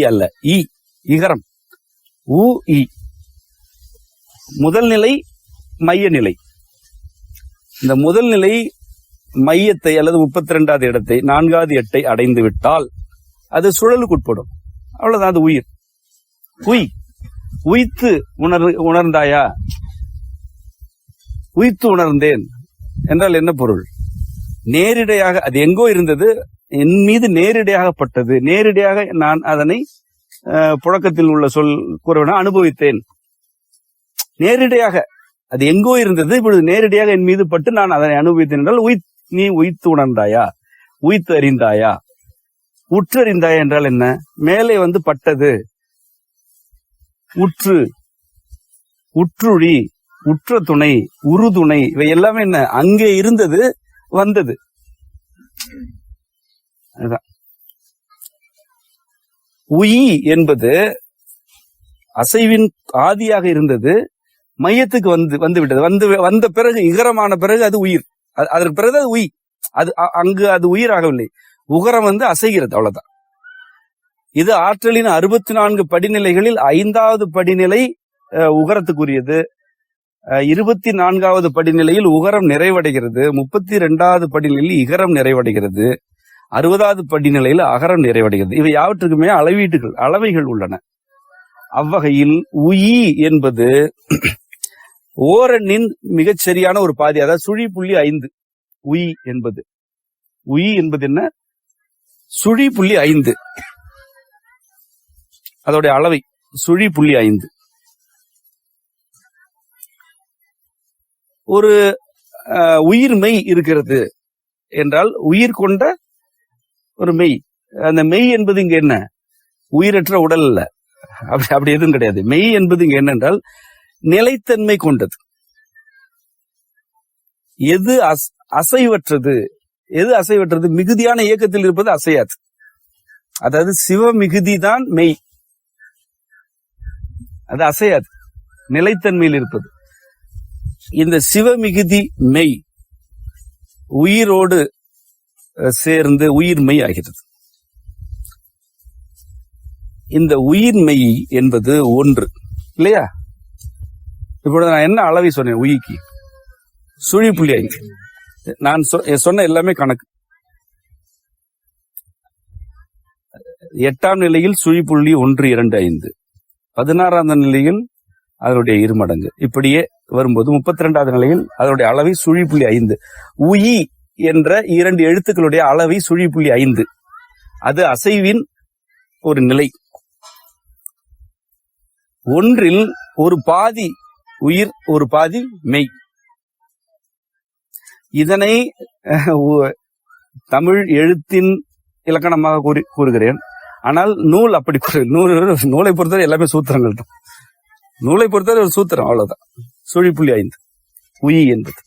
அல்ல, இகரம். முதல் நிலை மைய நிலை. இந்த முதல் நிலை மையத்தை அல்லது 32வது இடத்தை, 4வது எட்டை அடைந்து விட்டால் அது சுழலுக்குட்படும். அவ்வளவுதான், அது உயிர். உய்த்து உணர்ந்தாயா? உய்த்து உணர்ந்தேன் என்றால் என்ன பொருள்? நேரிடையாக அது எங்கோ இருந்தது, என் மீது நேரிடையாகப்பட்டது. நேரிடையாக நான் அதனை புழக்கத்தில் உள்ள சொல் கூறவேனா அனுபவித்தேன். நேரிடையாக அது எங்கோ இருந்தது, இப்பொழுது நேரடியாக என் மீது பட்டு நான் அதனை அனுபவித்தேன் என்றால் நீ உய்த்து உணர்ந்தாயா? உய்த்து அறிந்தாயா? உற்றறிந்தாயா என்றால் என்ன? மேலே வந்து பட்டது. உற்றுழி, உற்ற துணை, உறுதுணை, இவை எல்லாமே என்ன? அங்கே இருந்தது, வந்தது. உயி என்பது அசைவின் ஆதியாக இருந்தது, மையத்துக்கு வந்து விட்டது. வந்த பிறகு, இகரமான பிறகு அது உயிர். அதற்கு பிறகு அது அது அங்கு அது உயிர் ஆகவில்லை. உகரம் வந்து அசைகிறது, அவ்வளவுதான். இது ஆற்றலின் 64 படிநிலைகளில் 5வது படிநிலை உகரத்துக்குரியது. 24வது படிநிலையில் உகரம் நிறைவடைகிறது. 32வது படிநிலையில் இகரம் நிறைவடைகிறது. 60வது படிநிலையில் அகரம் நிறைவடைகிறது. இவை யாவற்றுக்குமே அளவைகள் உள்ளன. அவ்வகையில் உயி என்பது ஓரெண்ணின் மிகச் சரியான ஒரு பாதி, அதாவது சுழி 5. உயி என்பது என்ன? சுழி 5, அதோடைய அளவை சுழி 5. ஒரு உயிர்மெய் இருக்கிறது என்றால் உயிர் கொண்ட ஒரு மெய். அந்த மெய் என்பது இங்க என்ன? உயிரற்ற உடல் அல்ல, அப்படி எதுவும் கிடையாது. மெய் என்பது இங்க என்னென்றால் நிலைத்தன்மை கொண்டது. எது அசைவற்றது? எது அசைவற்றது? மிகுதியான இயக்கத்தில் இருப்பது அசையாது. அதாவது சிவ மிகுதி தான் மெய், அது அசையாது, நிலைத்தன்மையில் இருப்பது. இந்த சிவமிகுதி மெய் உயிரோடு சேர்ந்து உயிர்மெய் ஆகிறது. இந்த உயிர்மெய் என்பது ஒன்று இல்லையா? இப்பொழுது நான் என்ன அளவை சொன்னேன்? உயிர்க்கு சுழிப்புள்ளி 5. நான் சொன்ன எல்லாமே கணக்கு. 8ஆம் நிலையில் சுழிப்புள்ளி 1, 2, 5. 16ஆம் நிலையில் அதனுடைய இருமடங்கு. இப்படியே வரும்போது 32வது நிலையில் அதனுடைய அளவை சுழிப்புள்ளி 5. உயி என்ற 2 எழுத்துக்களுடைய அளவை சுழிப்புள்ளி 5. அது அசைவின் ஒரு நிலை. ஒன்றில் ஒரு பாதி உயிர், ஒரு பாதி மெய். இதனை தமிழ் எழுத்தின் இலக்கணமாக கூறுகிறேன். ஆனால் நூல் அப்படி நூலை பொறுத்தவரை எல்லாமே சூத்திரங்கள் தான். நூலை பொறுத்தவரை ஒரு சூத்திரம், அவ்வளவுதான். சுழிப்புள்ளி 5 உயி என்பது.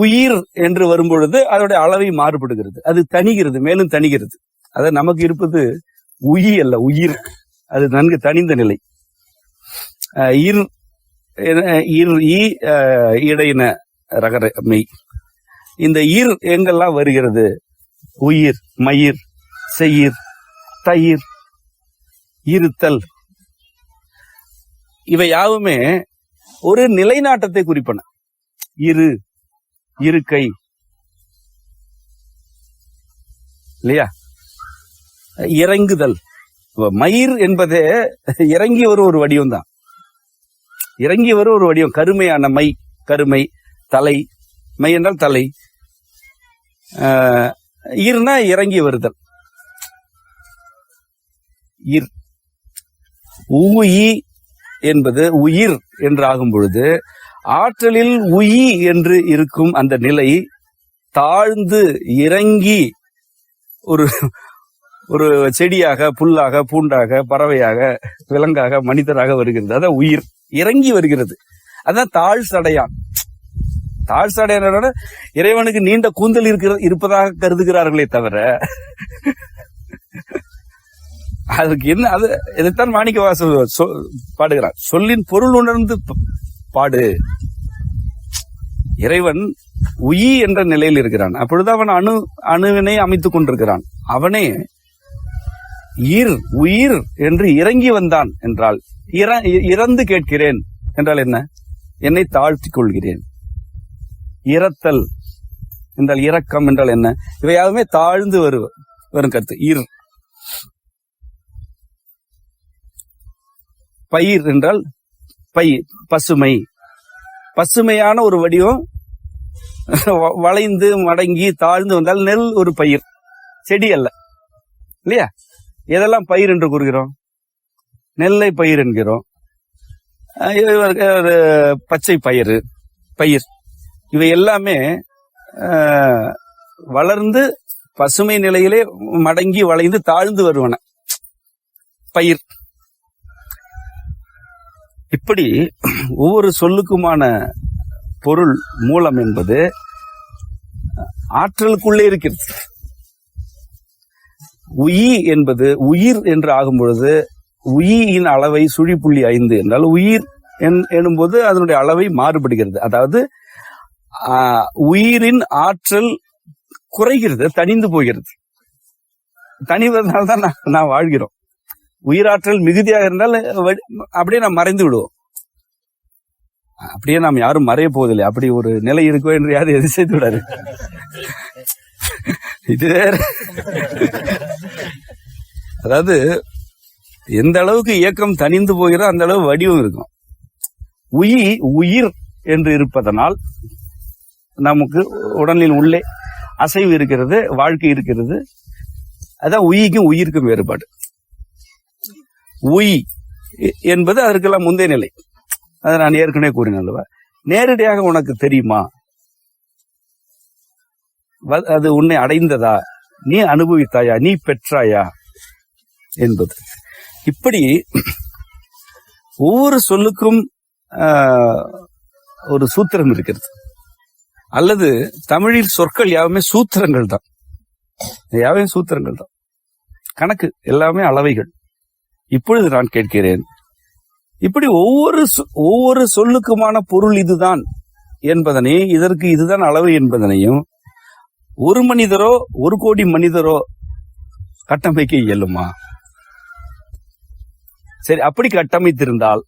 உயிர் என்று வரும்பொழுது அதோடைய அளவை மாறுபடுகிறது, அது தணிகிறது, மேலும் தணிகிறது. அது நமக்கு இருப்பது உயி அல்ல, உயிர். அது நன்கு தணிந்த நிலை. இடையின ரகர மெய். இந்த ஈர் எங்கெல்லாம் வருகிறது? உயிர், மயிர், செயிர், தயிர், இருத்தல், இவை யாவுமே ஒரு நிலைநாட்டத்தை குறிப்பன. இரு, இருக்கை இல்லையா? இறங்குதல். மயிர் என்பதே இறங்கி வரும் ஒரு வடிவம் தான். இறங்கி வரும் ஒரு வடிவம். கருமையான மை, கருமை. தலை, மை என்றால் தலை. ஈர்னா இறங்கி வருதல். ஈர். உயி என்பது உயிர் என்று ஆகும் பொழுது ஆற்றலில் உயி என்று இருக்கும் அந்த நிலை தாழ்ந்து இறங்கி ஒரு ஒரு செடியாக, புல்லாக, பூண்டாக, பறவையாக, விலங்காக, மனிதராக வருகிறது. அதான் உயிர் இறங்கி வருகிறது. அதான் தாழ் சடையான். தாழ் சடையான இறைவனுக்கு நீண்ட கூந்தல் இருப்பதாக கருதுகிறார்களே தவிர, அதுக்கு என்ன? அது இதைத்தான் மாணிக்கவாசகர் பாடுகிறார். சொல்லின் பொருள் உணர்ந்து பாடு. இறைவன் உயி என்ற நிலையில் இருக்கிறான். அப்பொழுது அவன் அணுவினை அமைத்துக் கொண்டிருக்கிறான். அவனே உயிர் என்று இறங்கி வந்தான் என்றால், இறந்து கேட்கிறேன் என்றால் என்ன? என்னை தாழ்த்திக் கொள்கிறேன். இரத்தல் என்றால், இரக்கம் என்றால் என்ன? இவை யாருமே தாழ்ந்து வரும் கருத்து. பயிர் என்றால் பசுமை. பசுமையான ஒரு வடிவம் வளைந்து மடங்கி தாழ்ந்து வந்தால் நெல் ஒரு பயிர், செடி அல்ல இல்லையா? எதெல்லாம் பயிர் என்று கூறுகிறோம்? நெல்லை பயிர் என்கிறோம். பச்சை பயிர், இவை எல்லாமே வளர்ந்து பசுமை நிலையிலே மடங்கி வளைந்து தாழ்ந்து வருவன பயிர். இப்படி ஒவ்வொரு சொல்லுக்குமான பொருள் மூலம் என்பது ஆற்றலுக்குள்ளே இருக்கிறது. உயி என்பது உயிர் என்று ஆகும் பொழுது உயிரின் அளவை சுழிப்புள்ளி 5 என்றால் உயிர் எனும்போது அதனுடைய அளவை மாறுபடுகிறது. அதாவது உயிரின் ஆற்றல் குறைகிறது, தணிந்து போகிறது. தணிவதனால்தான் நான் வாழ்கிறோம். உயிராற்றல் மிகுதியாக இருந்தால் அப்படியே நாம் மறைந்து விடுவோம். அப்படியே நாம் யாரும் மறைய போவதில்லை. அப்படி ஒரு நிலை இருக்கோ என்று யாரும் எது செய்து விடாது. இது வேற. அதாவது எந்த அளவுக்கு இயக்கம் தணிந்து போகிறோ அந்த அளவு வடிவம் இருக்கும். உயிர் என்று இருப்பதனால் நமக்கு உடலின் உள்ளே அசைவு இருக்கிறது, வாழ்க்கை இருக்கிறது. அதான் உயிக்கும் உயிருக்கும் வேறுபாடு. உய் என்பது அதற்கெல்லாம் முந்தைய நிலை. அதை நான் ஏற்கனவே கூறினேன். நேரடியாக உனக்கு தெரியுமா? அது உன்னை அடைந்ததா? நீ அனுபவித்தாயா? நீ பெற்றாயா என்பது. இப்படி ஒவ்வொரு சொல்லுக்கும் ஒரு சூத்திரம் இருக்கிறது. அல்லது தமிழில் சொற்கள் யாவுமே சூத்திரங்கள் தான், யாவே சூத்திரங்கள் தான், கணக்கு எல்லாமே அளவைகள். இப்பொழுது நான் கேட்கிறேன், இப்படி ஒவ்வொரு சொல்லுக்குமான பொருள் இதுதான் என்பதனை, இதற்கு இதுதான் அளவு என்பதனையும் ஒரு மனிதரோ 1 கோடி மனிதரோ கட்டமைக்க இயலுமா? சரி, அப்படி கட்டமைத்திருந்தால்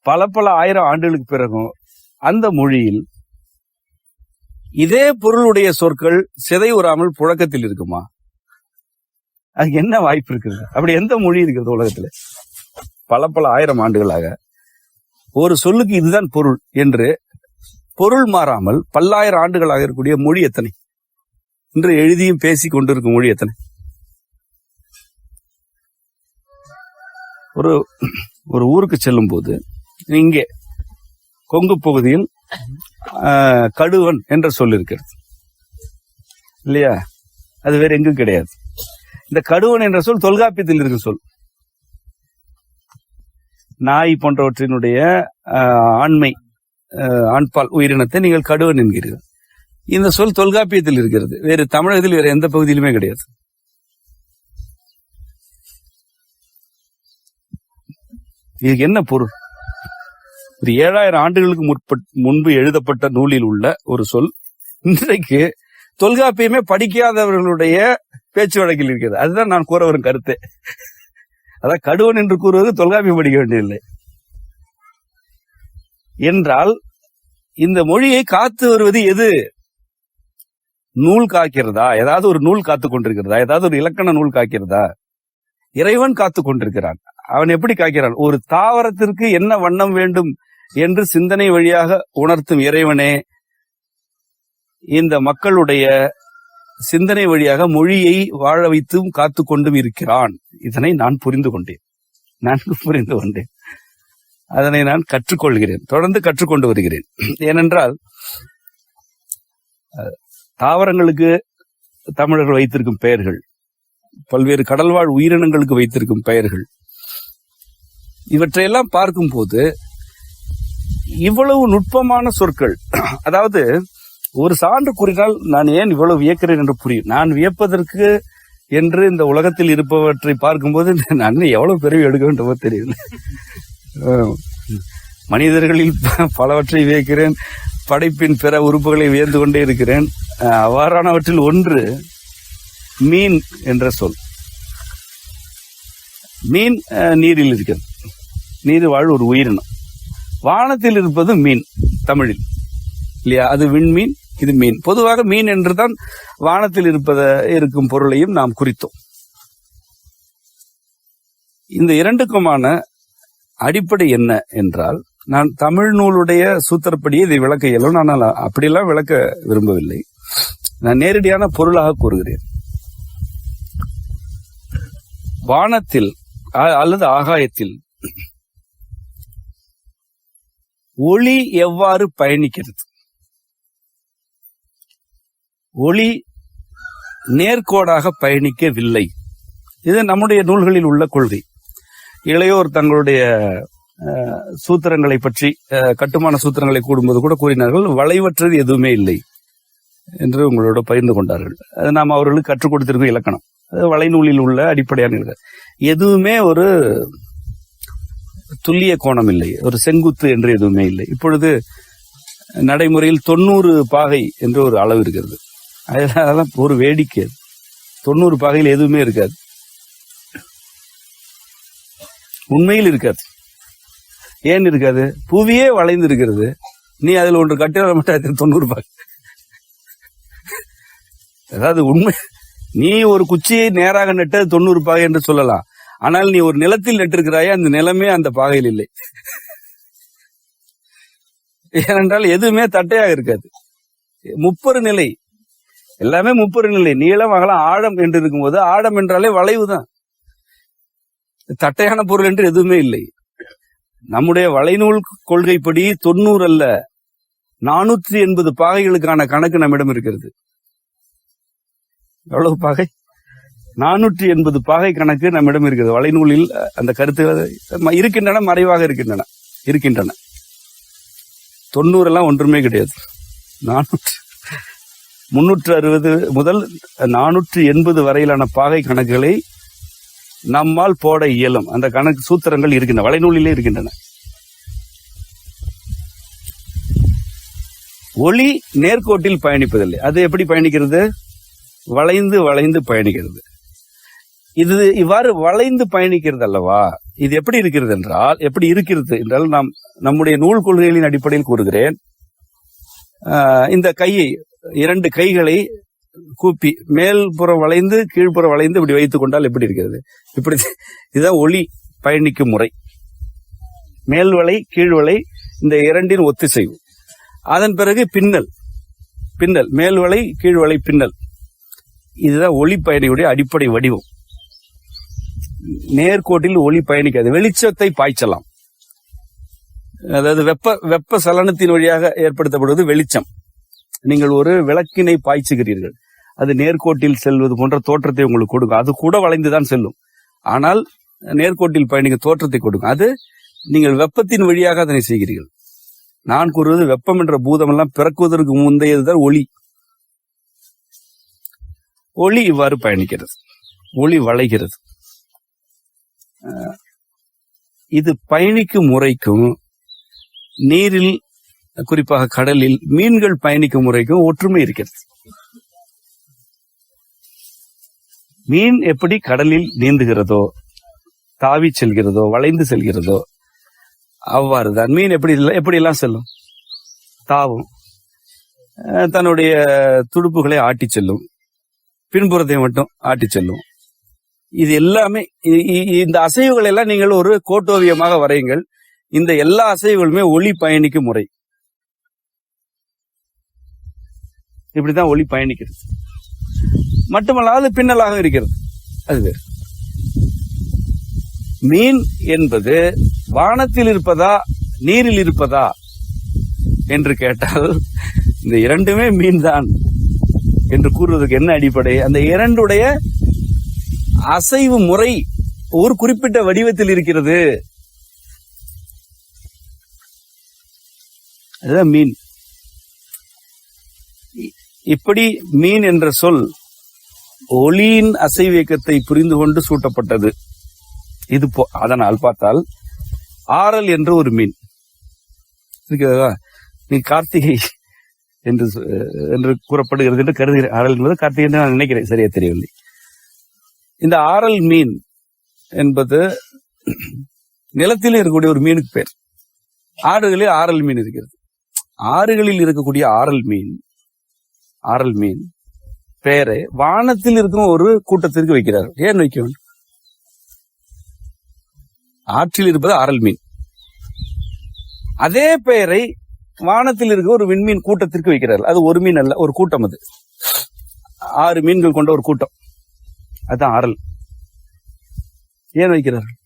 பல ஆயிரம் ஆண்டுகளுக்கு பிறகும் அந்த மொழியில் இதே பொருளுடைய சொற்கள் சிதைவுறாமல் புழக்கத்தில் இருக்குமா? அதுக்கு என்ன வாய்ப்பு இருக்கிறது? அப்படி எந்த மொழி இருக்கிறது உலகத்துல? பல ஆயிரம் ஆண்டுகளாக ஒரு சொல்லுக்கு இதுதான் பொருள் என்று பொருள் மாறாமல் பல்லாயிரம் ஆண்டுகளாக இருக்கக்கூடிய மொழி எத்தனை? இன்று எழுதியும் பேசிக் கொண்டிருக்கும் மொழி எத்தனை? ஒரு ஊருக்கு செல்லும் போது, இங்கே கொங்கு பகுதியில் கடுவன் என்ற சொல் இருக்கிறது இல்லையா? அது வேற எங்கும் கிடையாது. இந்த கடுவன் என்ற சொல் தொல்காப்பியத்தில் இருக்கும் சொல். நாய் போன்றவற்றினுடைய ஆண்மை, ஆண்பால் உயிரினத்தை நீங்கள் கடுவன் என்கிறீர்கள். இந்த சொல் தொல்காப்பியத்தில் இருக்கிறது. வேறு தமிழகத்தில் வேற எந்த பகுதியிலுமே கிடையாது. இதுக்கு என்ன பொருள்? ஒரு 7000 ஆண்டுகளுக்கு முன்பு எழுதப்பட்ட நூலில் உள்ள ஒரு சொல் இன்றைக்கு தொல்காப்பியமே படிக்காதவர்களுடைய பேச்சு வழக்கில் இருக்கிறது. அதுதான் நான் கூற வரும் கருத்து. அதான் கடுவன் என்று கூறுவது தொல்காப்பியம் படிக்க வேண்டியதில்லை என்றால், இந்த மொழியை காத்து வருவது எது? நூல் காக்கிறதா? ஏதாவது ஒரு நூல் காத்து கொண்டிருக்கிறதா? ஏதாவது ஒரு இலக்கண நூல் காக்கிறதா? இறைவன் காத்து கொண்டிருக்கிறான். அவன் எப்படி காக்கிறான்? ஒரு தாவரத்திற்கு என்ன வண்ணம் வேண்டும் என்று சிந்தனை வழியாக உணர்த்தும் இறைவனே இந்த மக்களுடைய சிந்தனை வழியாக மொழியை வாழ வைத்தும் காத்து கொண்டும் இருக்கிறான். இதனை நான் புரிந்து கொண்டேன். அதனை நான் கற்றுக்கொள்கிறேன், தொடர்ந்து கற்றுக்கொண்டு வருகிறேன். ஏனென்றால் தாவரங்களுக்கு தமிழர்கள் வைத்திருக்கும் பெயர்கள், பல்வேறு கடல்வாழ் உயிரினங்களுக்கு வைத்திருக்கும் பெயர்கள், இவற்றையெல்லாம் பார்க்கும் போது இவ்வளவு நுட்பமான சொற்கள், அதாவது ஒரு சான்று கூறினால் நான் ஏன் இவ்வளவு வியக்கிறேன் என்று புரியும். நான் வியப்பதற்கு என்று இந்த உலகத்தில் இருப்பவற்றை பார்க்கும்போது நான் எவ்வளவு பிறவி எடுக்க வேண்டுமோ தெரியல. மனிதர்களில் பலவற்றை வியக்கிறேன், படைப்பின் பிற உறுப்புகளை வியந்து கொண்டே இருக்கிறேன். அவ்வாறானவற்றில் ஒன்று மீன் என்ற சொல். மீன் நீரில் இருக்கிறது, நீர் வாழ் ஒரு உயிரினம். வானத்தில் இருப்பது மீன் தமிழில் இல்லையா? அது விண்மீன், இது மீன். பொதுவாக மீன் என்றுதான் வானத்தில் இருக்கும் பொருளையும் நாம் குறித்தோம். இந்த இரண்டுக்குமான அடிப்படை என்ன என்றால், நான் தமிழ் நூலுடைய சூத்திரப்படியே இதை விளக்க இயலும். ஆனால் அப்படியெல்லாம் விளக்க விரும்பவில்லை. நான் நேரடியான பொருளாக கூறுகிறேன். வானத்தில் அல்லது ஆகாயத்தில் ஒளி எவ்வாறு பயணிக்கிறது? ஒளி நேர்கோடாக பயணிக்கவில்லை. இது நம்முடைய நூல்களில் உள்ள கொள்கை. இளையோர் தங்களுடைய சூத்திரங்களை பற்றி, கட்டுமான சூத்திரங்களை கூடும்போது கூட கூறினார்கள், வளைவற்றது எதுவுமே இல்லை என்று உங்களோட பகிர்ந்து கொண்டார்கள். அது நாம் அவர்களுக்கு கற்றுக் கொடுத்திருக்கும் இலக்கணம். வளைநூலில் உள்ள அடிப்படையான எதுவுமே ஒரு துல்லிய கோணம் இல்லை, ஒரு செங்குத்து என்று எதுவுமே இல்லை. இப்பொழுது நடைமுறையில் 90 பாகை என்று ஒரு அளவு இருக்கிறது. அதெல்லாம் ஒரு வேடிக்கை. 90 பாகையில் எதுவுமே இருக்காது, உண்மையில் இருக்காது. ஏன் இருக்காது? புவியே வளைந்து இருக்கிறது. நீ அதில் ஒன்று கட்டிட மாட்டேன் 90 பாகை. அதாவது உண்மை, நீ ஒரு குச்சியை நேராக நட்டது 90 பாகை என்று சொல்லலாம். ஆனால் நீ ஒரு நிலத்தில் நட்டிருக்கிறாயே, அந்த நிலமே அந்த பாகையில் இல்லை. ஏனென்றால் எதுவுமே தட்டையாக இருக்காது. 30 நிலை, எல்லாமே 30 நிலை, நீளம் அகலம் ஆழம் என்று இருக்கும்போது, ஆழம் என்றாலே வளைவு தான். தட்டையான பொருள் என்று எதுவுமே இல்லை. நம்முடைய வளைநூல் கொள்கைப்படி 90 அல்ல, 480 பாகைகளுக்கான கணக்கு நம்மிடம் இருக்கிறது. எவ்வளவு பாகை? 480 பாகை கணக்கு நம்மிடம் இருக்கிறது. வளைநூலில் அந்த கருத்துக்கள் இருக்கின்றன, மறைவாக இருக்கின்றன. 90 எல்லாம் ஒன்றுமே கிடையாது. 360 முதல் 480 வரையிலான பாகை கணக்குகளை நம்மால் போட இயலும். அந்த கணக்கு சூத்திரங்கள் இருக்கின்றன, வலைநூலிலே இருக்கின்றன. ஒளி நேர்கோட்டில் பயணிப்பதில்லை. அது எப்படி பயணிக்கிறது? வளைந்து வளைந்து பயணிக்கிறது. இது இவ்வாறு வளைந்து பயணிக்கிறது அல்லவா? இது எப்படி இருக்கிறது என்றால் நாம் நம்முடைய நூல் கொள்கைகளின் அடிப்படையில் கூறுகிறேன். இந்த கையை, 2 கைகளை கூப்பி மேல்புறம் வளைந்து கீழ்ப்புறம் வளைந்து இப்படி வைத்துக் கொண்டால் எப்படி இருக்கிறது? இப்படி. இதுதான் ஒளி பயணிக்கும் முறை. மேல்வளை கீழ்வளை, இந்த 2 ஒத்திசைவு. அதன் பிறகு பின்னல், மேல்வளை கீழ்வளை பின்னல். இதுதான் ஒளி பயணியுடைய அடிப்படை வடிவம். நேர்கோட்டில் ஒளி பயணிக்காது. வெளிச்சத்தை பாய்ச்சலாம். அதாவது வெப்ப சலனத்தின் வழியாக ஏற்படுத்தப்படுவது வெளிச்சம். நீங்கள் ஒரு விளக்கினை பாய்ச்சுகிறீர்கள், அது நேர்கோட்டில் செல்வது போன்ற தோற்றத்தை உங்களுக்கு கொடுக்கும். அது கூட வளைந்துதான் செல்லும், ஆனால் நேர்கோட்டில் பயணிக்கும் தோற்றத்தை கொடுக்கும். அது நீங்கள் வெப்பத்தின் வழியாக அதனை செய்கிறீர்கள். நான் கூறுவது வெப்பம் என்ற பூதம் எல்லாம் பிறக்குவதற்கு முந்தையதுதான் ஒளி. ஒளி இவ்வாறு பயணிக்கிறது, ஒளி வளைகிறது. இது பயணிக்கும் முறைக்கும் நீரில், குறிப்பாக கடலில் மீன்கள் பயணிக்கும் முறைக்கும் ஒற்றுமை இருக்கிறது. மீன் எப்படி கடலில் நீந்துகிறதோ, தாவி செல்கிறதோ, வளைந்து செல்கிறதோ, அவ்வாறுதான் மீன் எப்படி எல்லாம் செல்லும்? தாவும், தன்னுடைய துடுப்புகளை ஆட்டி செல்லும், பின்புறத்தை மட்டும் ஆட்டி செல்லும். இது எல்லாமே, இந்த அசைவுகள் எல்லாம் நீங்கள் ஒரு கோட்டோவியமாக வரையுங்கள். இந்த எல்லா அசைவுகளுமே ஒளி பயணிக்கும் முறை. இப்படிதான் ஒளி பயணிக்கிறது. மட்டுமல்லாது பின்னலாக இருக்கிறது. அது வேறு. மீன் என்பது வானத்தில் இருப்பதா நீரில் இருப்பதா என்று கேட்டால் இந்த 2மே மீன் தான் என்று கூறுவதற்கு என்ன அடிப்படை? அந்த 2உடைய அசைவு முறை ஒரு குறிப்பிட்ட வடிவத்தில் இருக்கிறது. அதுதான் மீன். இப்படி மீன் என்ற சொல் ஒளியின் அசைவியக்கத்தை புரிந்து கொண்டு சூட்டப்பட்டது. இது அதனால் பார்த்தால் ஆரல் என்ற ஒரு மீன் இருக்கிறதா? நீ கார்த்திகை என்று கூறப்படுகிறது என்று கருதுகிறேன். ஆரல் என்பது கார்த்திகை என்று நான் நினைக்கிறேன், சரியா தெரியவில்லை. இந்த ஆரல் மீன் என்பது நிலத்தில் இருக்கக்கூடிய ஒரு மீனுக்கு பேர். ஆறுகளில் ஆரல் மீன் இருக்கிறது. ஆறுகளில் இருக்கக்கூடிய ஆரல் மீன் பெயரை வானத்தில் இருக்கும் ஒரு கூட்டத்திற்கு வைக்கிறார்கள். ஏன் வைக்க வேண்டும்? ஆற்றில் இருப்பது ஆரல் மீன். அதே பெயரை வானத்தில் இருக்க ஒரு விண்மீன் கூட்டத்திற்கு வைக்கிறார்கள். அது ஒரு மீன் அல்ல, ஒரு கூட்டம். அது 6 மீன்கள் கொண்ட ஒரு கூட்டம். அதுதான் ஆரல். ஏன் வைக்கிறார்கள்?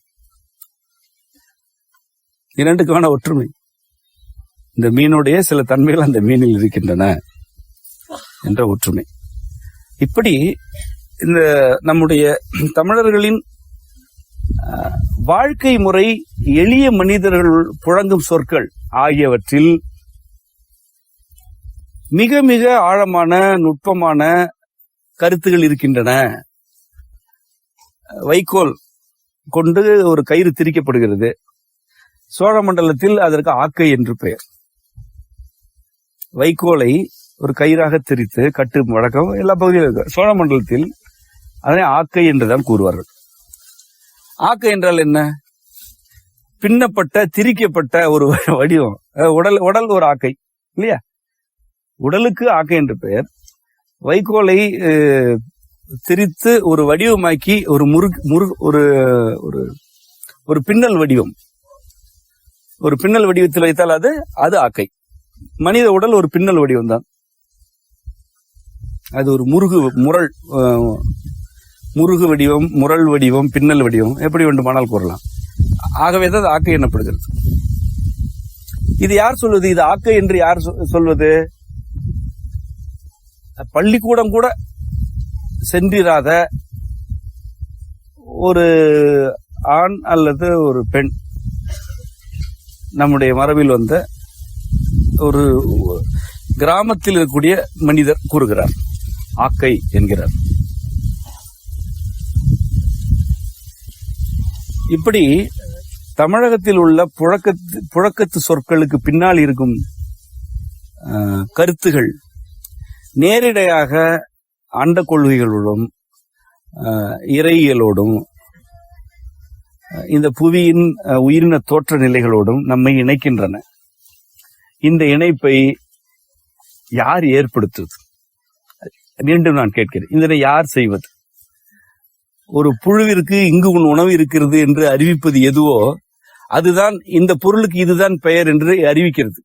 2க்கான ஒற்றுமை. இந்த மீனுடைய சில தன்மைகள் அந்த மீனில் இருக்கின்றன என்ற ஒற்றுமை. இப்படி இந்த நம்முடைய தமிழர்களின் வாழ்க்கை முறை, எளிய மனிதர்கள் புழங்கும் சொற்கள் ஆகியவற்றில் மிக மிக ஆழமான நுட்பமான கருத்துகள் இருக்கின்றன. வைக்கோல் கொண்டு ஒரு கயிறு திரிக்கப்படுகிறது. சோழ மண்டலத்தில் அதற்கு ஆக்கை என்று பெயர். வைக்கோலை ஒரு கயிறாக திரித்து கட்டும் வழக்கம் எல்லா பகுதியிலும் இருக்கு. சோழ மண்டலத்தில் அதனை ஆக்கை என்றுதான் கூறுவார்கள். ஆக்கை என்றால் என்ன? பின்னப்பட்ட, திரிக்கப்பட்ட ஒரு வடிவம். உடல் ஒரு ஆக்கை இல்லையா? உடலுக்கு ஆக்கை என்று பெயர். வைக்கோலை திரித்து ஒரு வடிவமாக்கி ஒரு பின்னல் வடிவம், ஒரு பின்னல் வடிவத்தில் வைத்தால் அது ஆக்கை. மனித உடல் ஒரு பின்னல் வடிவம் தான். அது ஒரு முருகு வடிவம், முரள் வடிவம், பின்னல் வடிவம், எப்படி வேண்டுமானால் கூறலாம். ஆகவேதான் அது ஆக்கை எனப்படுகிறது. இது யார் சொல்வது? இது ஆக்கை என்று யார் சொல்வது? பள்ளிக்கூடம் கூட சென்றிராத ஒரு ஆண் அல்லது ஒரு பெண், நம்முடைய மரபில் வந்த ஒரு கிராமத்தில் இருக்கக்கூடிய மனிதர் கூறுகிறார், ஆக்கை என்கிறார். இப்படி தமிழகத்தில் உள்ள புழக்கத்து சொற்களுக்கு பின்னால் இருக்கும் கருத்துகள் நேரிடையாக அண்ட கொள்கைகளோடும் இறையியலோடும் இந்த புவியின் உயிரின தோற்ற நிலைகளோடும் நம்மை இணைக்கின்றன. இந்த இணைப்பை யார் ஏற்படுத்துவது? மீண்டும் நான் கேட்கிறேன், இதனை யார் செய்வது? ஒரு புழுவிற்கு இங்கு உன் உணவு இருக்கிறது என்று அறிவிப்பது எதுவோ அதுதான் இந்த பொருளுக்கு இதுதான் பெயர் என்று அறிவிக்கிறது.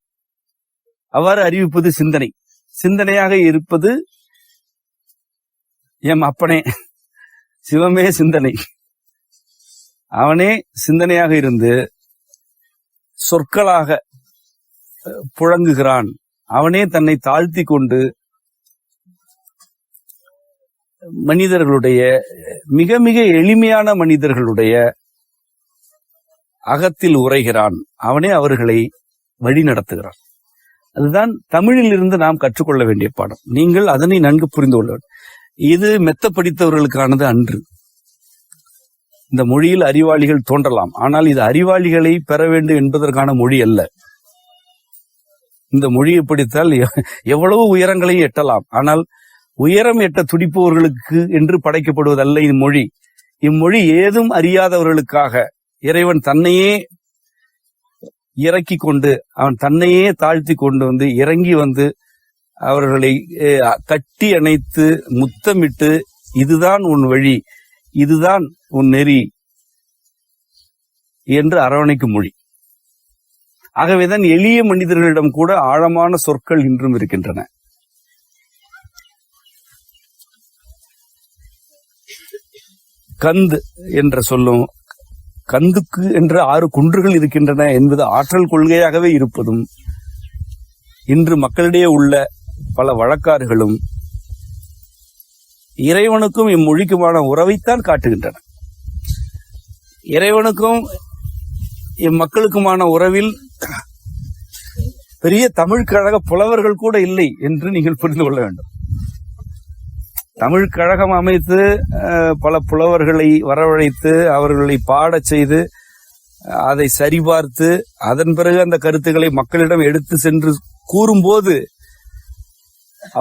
அவ்வாறு அறிவிப்பது சிந்தனை. சிந்தனையாக இருப்பது எம் அப்பனே, சிவமே சிந்தனை. அவனே சிந்தனையாக இருந்து சொற்களாக புழங்குகிறான். அவனே தன்னை தாழ்த்தி கொண்டு மனிதர்களுடைய மிக மிக எளிமையான மனிதர்களுடைய அகத்தில் உரைகிறான். அவனே அவர்களை வழி நடத்துகிறான். அதுதான் தமிழில் இருந்து நாம் கற்றுக்கொள்ள வேண்டிய பாடம். நீங்கள் அதனை நன்கு புரிந்து கொள்ள வேண்டும். இது மெத்த படித்தவர்களுக்கானது அன்று. இந்த மொழியில் அறிவாளிகள் தோன்றலாம், ஆனால் இது அறிவாளிகளை பெற வேண்டும் என்பதற்கான மொழி அல்ல. இந்த மொழியை படித்தால் எவ்வளவு உயரங்களையும் எட்டலாம், ஆனால் உயரம் எட்ட துடிப்பவர்களுக்கு என்று படைக்கப்படுவதல்ல இம்மொழி. இம்மொழி ஏதும் அறியாதவர்களுக்காக இறைவன் தன்னையே இறக்கி கொண்டு, அவன் தன்னையே தாழ்த்தி கொண்டு வந்து இறங்கி வந்து அவர்களை கட்டி அணைத்து முத்தமிட்டு, இதுதான் உன் வழி, இதுதான் உன் நெறி என்று அரவணைக்கும் மொழி. ஆகவேதான் எளிய மனிதர்களிடம் கூட ஆழமான சொற்கள் இன்றும் இருக்கின்றன. கந்து என்ற சொல்லும், கந்துக்கு என்ற 6 குன்றுகள் இருக்கின்றன என்பது ஆற்றல் கொள்கையாகவே இருப்பதும், இன்று மக்களிடையே உள்ள பல வழக்காறுகளும் இறைவனுக்கும் இம்மொழிக்குமான உறவைத்தான் காட்டுகின்றன. இறைவனுக்கும் இம்மக்களுக்குமான உறவில் பெரிய தமிழ் கழக புலவர்கள் கூட இல்லை என்று நீங்கள் புரிந்து கொள்ள வேண்டும். தமிழ் கழகம் அமைத்து பல புலவர்களை வரவழைத்து அவர்களை பாடச் செய்து அதை சரிபார்த்து அதன் பிறகு அந்த கருத்துக்களை மக்களிடம் எடுத்து சென்று கூறும்போது,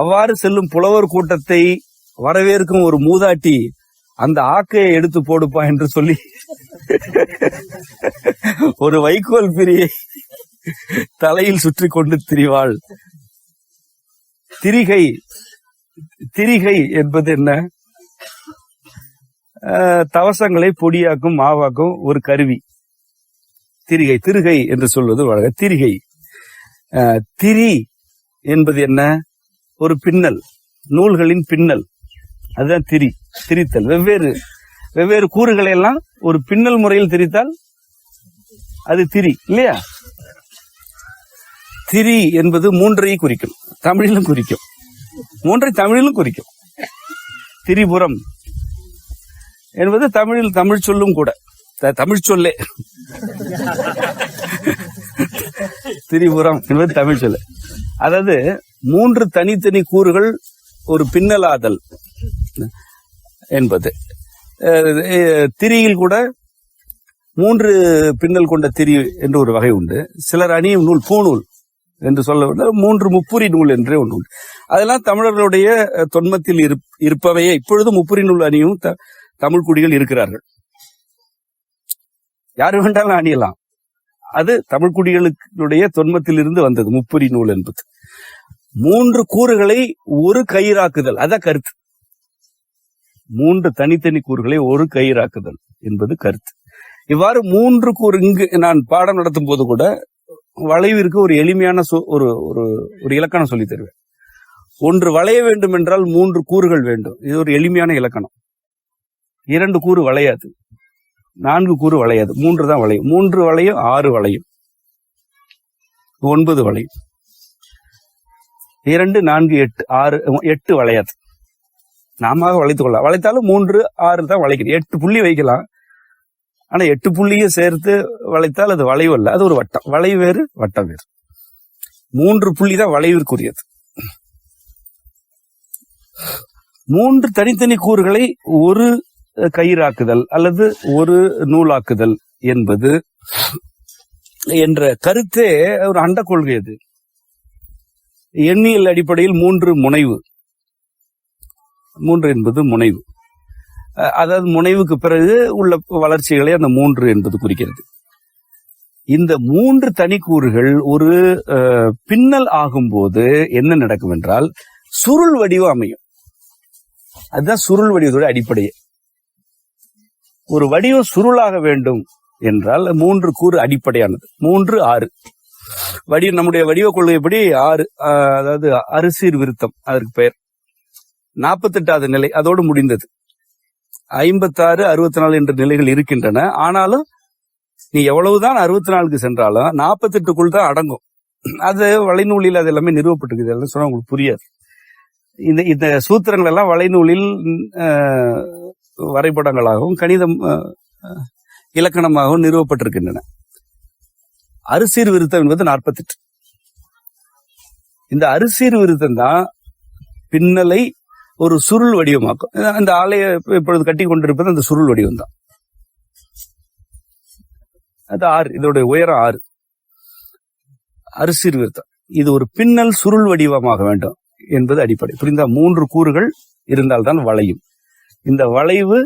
அவ்வாறு செல்லும் புலவர் கூட்டத்தை வரவேற்கும் ஒரு மூதாட்டி அந்த ஆக்கையை எடுத்து போடுப்பா என்று சொல்லி ஒரு வைக்கோல் பிரியை தலையில் சுற்றி கொண்டு திரிவாள். திரிகை. திரிகை என்பது என்ன? தவசங்களை பொடியாக்கும் மாவாக்கும் ஒரு கருவி திரிகை. திருகை என்று சொல்வது வழங்க. திரிகை. திரி என்பது என்ன? ஒரு பின்னல், நூல்களின் பின்னல். அதுதான் திரி. திரித்தல். வெவ்வேறு கூறுகளை எல்லாம் ஒரு பின்னல் முறையில் திரித்தால் அது திரி இல்லையா? திரி என்பது 3ஐ குறிக்கும், தமிழிலும் குறிக்கும். 3ஐ தமிழிலும் குறிக்கும். திரிபுரம் என்பது தமிழ் சொல்லும் கூட, தமிழ் சொல்லே. திரிபுரம் என்பது தமிழ் சொல்லு. அதாவது 3 தனித்தனி கூறுகள் ஒரு பின்னலாதல் என்பது. திரியில் கூட 3 பின்னல் கொண்ட திரி என்று ஒரு வகை உண்டு. சிலர் அணியும் நூல் பூநூல் என்று சொல்ல 3 முப்புரி நூல் என்றே ஒன்று உண்டு. அதெல்லாம் தமிழர்களுடைய தொன்மத்தில் இருப்பவையே. இப்பொழுது முப்புரி நூல் அணியும் தமிழ் குடிகள் இருக்கிறார்கள். யாரு வேண்டாலும் அணியலாம். அது தமிழ் குடிகளுடைய தொன்மத்தில் இருந்து வந்தது முப்புரி நூல் என்பது. 3 கூறுகளை ஒரு கயிறாக்குதல், அதான் கருத்து. 3 தனித்தனி கூறுகளை ஒரு கயிறாக்குதல் என்பது கருத்து. இவ்வாறு 3 கூறு. இங்கு நான் பாடம் நடத்தும் போது கூட வளைவிற்கு ஒரு எளிமையான ஒரு இலக்கணம் சொல்லி தருவேன். ஒன்று வளைய வேண்டும் என்றால் 3 கூறுகள் வேண்டும். இது ஒரு எளிமையான இலக்கணம். 2 கூறு வளையாது, 4 கூறு வளையாது, 3 தான் வளையும். 3 வளையும், 6 வளையும், 9 வளையும். 2, 4, 8, 6, 8 வளையாது. நாம வளைத்துக் கொள்ளலாம். வளைத்தாலும் 3, 6 தான் வளைக்கணும். 8 புள்ளி வைக்கலாம். ஆனா 8 புள்ளியை சேர்த்து வளைத்தால் அது வளைவு அல்ல, அது ஒரு வட்டம். வளைவு வேறு, வட்டம் வேறு. 3 புள்ளி தான் வளைவிற்குரியது. 3 தனித்தனி கூறுகளை ஒரு கயிறாக்குதல் அல்லது ஒரு நூலாக்குதல் என்பது என்ற கருத்தே ஒரு அண்ட கொள்கை. அது எண்ணியல் அடிப்படையில் 3 முனைவு. 3 என்பது முனைவு, அதாவது முனைவுக்கு பிறகு உள்ள வளர்ச்சிகளை அந்த 3 என்பது குறிக்கிறது. இந்த 3 தனிக்கூறுகள் ஒரு பின்னல் ஆகும்போது என்ன நடக்கும் என்றால் சுருள் வடிவம் அமையும். அதுதான் சுருள் வடிவத்தோட அடிப்படையே. ஒரு வடிவம் சுருளாக வேண்டும் என்றால் 3 கூறு அடிப்படையானது. 3, 6 நம்முடைய வடிவ கொள்கைப்படி 6, அதாவது அறுசீர் விருத்தம் அதற்கு பெயர். 48வது நிலை அதோடு முடிந்தது. 56, 64 என்ற நிலைகள் இருக்கின்றன. ஆனாலும் நீ எவ்வளவுதான் 64க்கு சென்றாலும் 48க்குள் தான் அடங்கும். அது வளைநூலில் அது எல்லாமே நிறுவப்பட்டிருக்கு. எல்லாம் சொன்னா உங்களுக்கு புரியாது. இந்த சூத்திரங்கள் எல்லாம் வளைநூலில் வரைபடங்களாகவும் கணிதம் இலக்கணமாகவும் நிறுவப்பட்டிருக்கின்றன. அறுசீர் விருத்தம் என்பது 48. இந்த அறுசீர் விருத்தம் தான் பின்னலை ஒரு சுருள் வடிவமாக்கும். அந்த ஆலையை இப்பொழுது கட்டி கொண்டிருப்பது அந்த சுருள் வடிவம் தான். அது 6, இதோடைய உயரம் 6. அறுசீர் விருத்தம் இது ஒரு பின்னல் சுருள் வடிவமாக வேண்டும் என்பது அடிப்படை. புரிந்தா? 3 கூறுகள் இருந்தால்தான் வளையும். இந்த வளைவு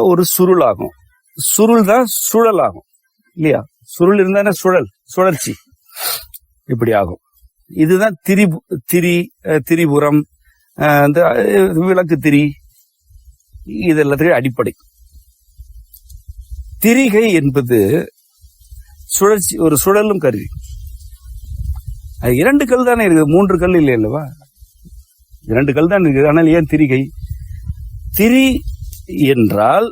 ஒரு சுருள் ஆகும். சுருள் தான் சுழல் ஆகும் இல்லையா? சுருள் இருந்தா சுழற்சி இப்படி ஆகும். இதுதான் திரிபுரம், இந்த விளக்கு திரி, இது எல்லாத்துக்கும் அடிப்படை. திரிகை என்பது சுழற்சி, ஒரு சுழலும் கருவி. 2 கல் தானே இருக்குது, 3 கல் இல்லை அல்லவா? 2 கல் தான் இருக்குது. ஆனால் ஏன் திரிகை? திரி என்றால்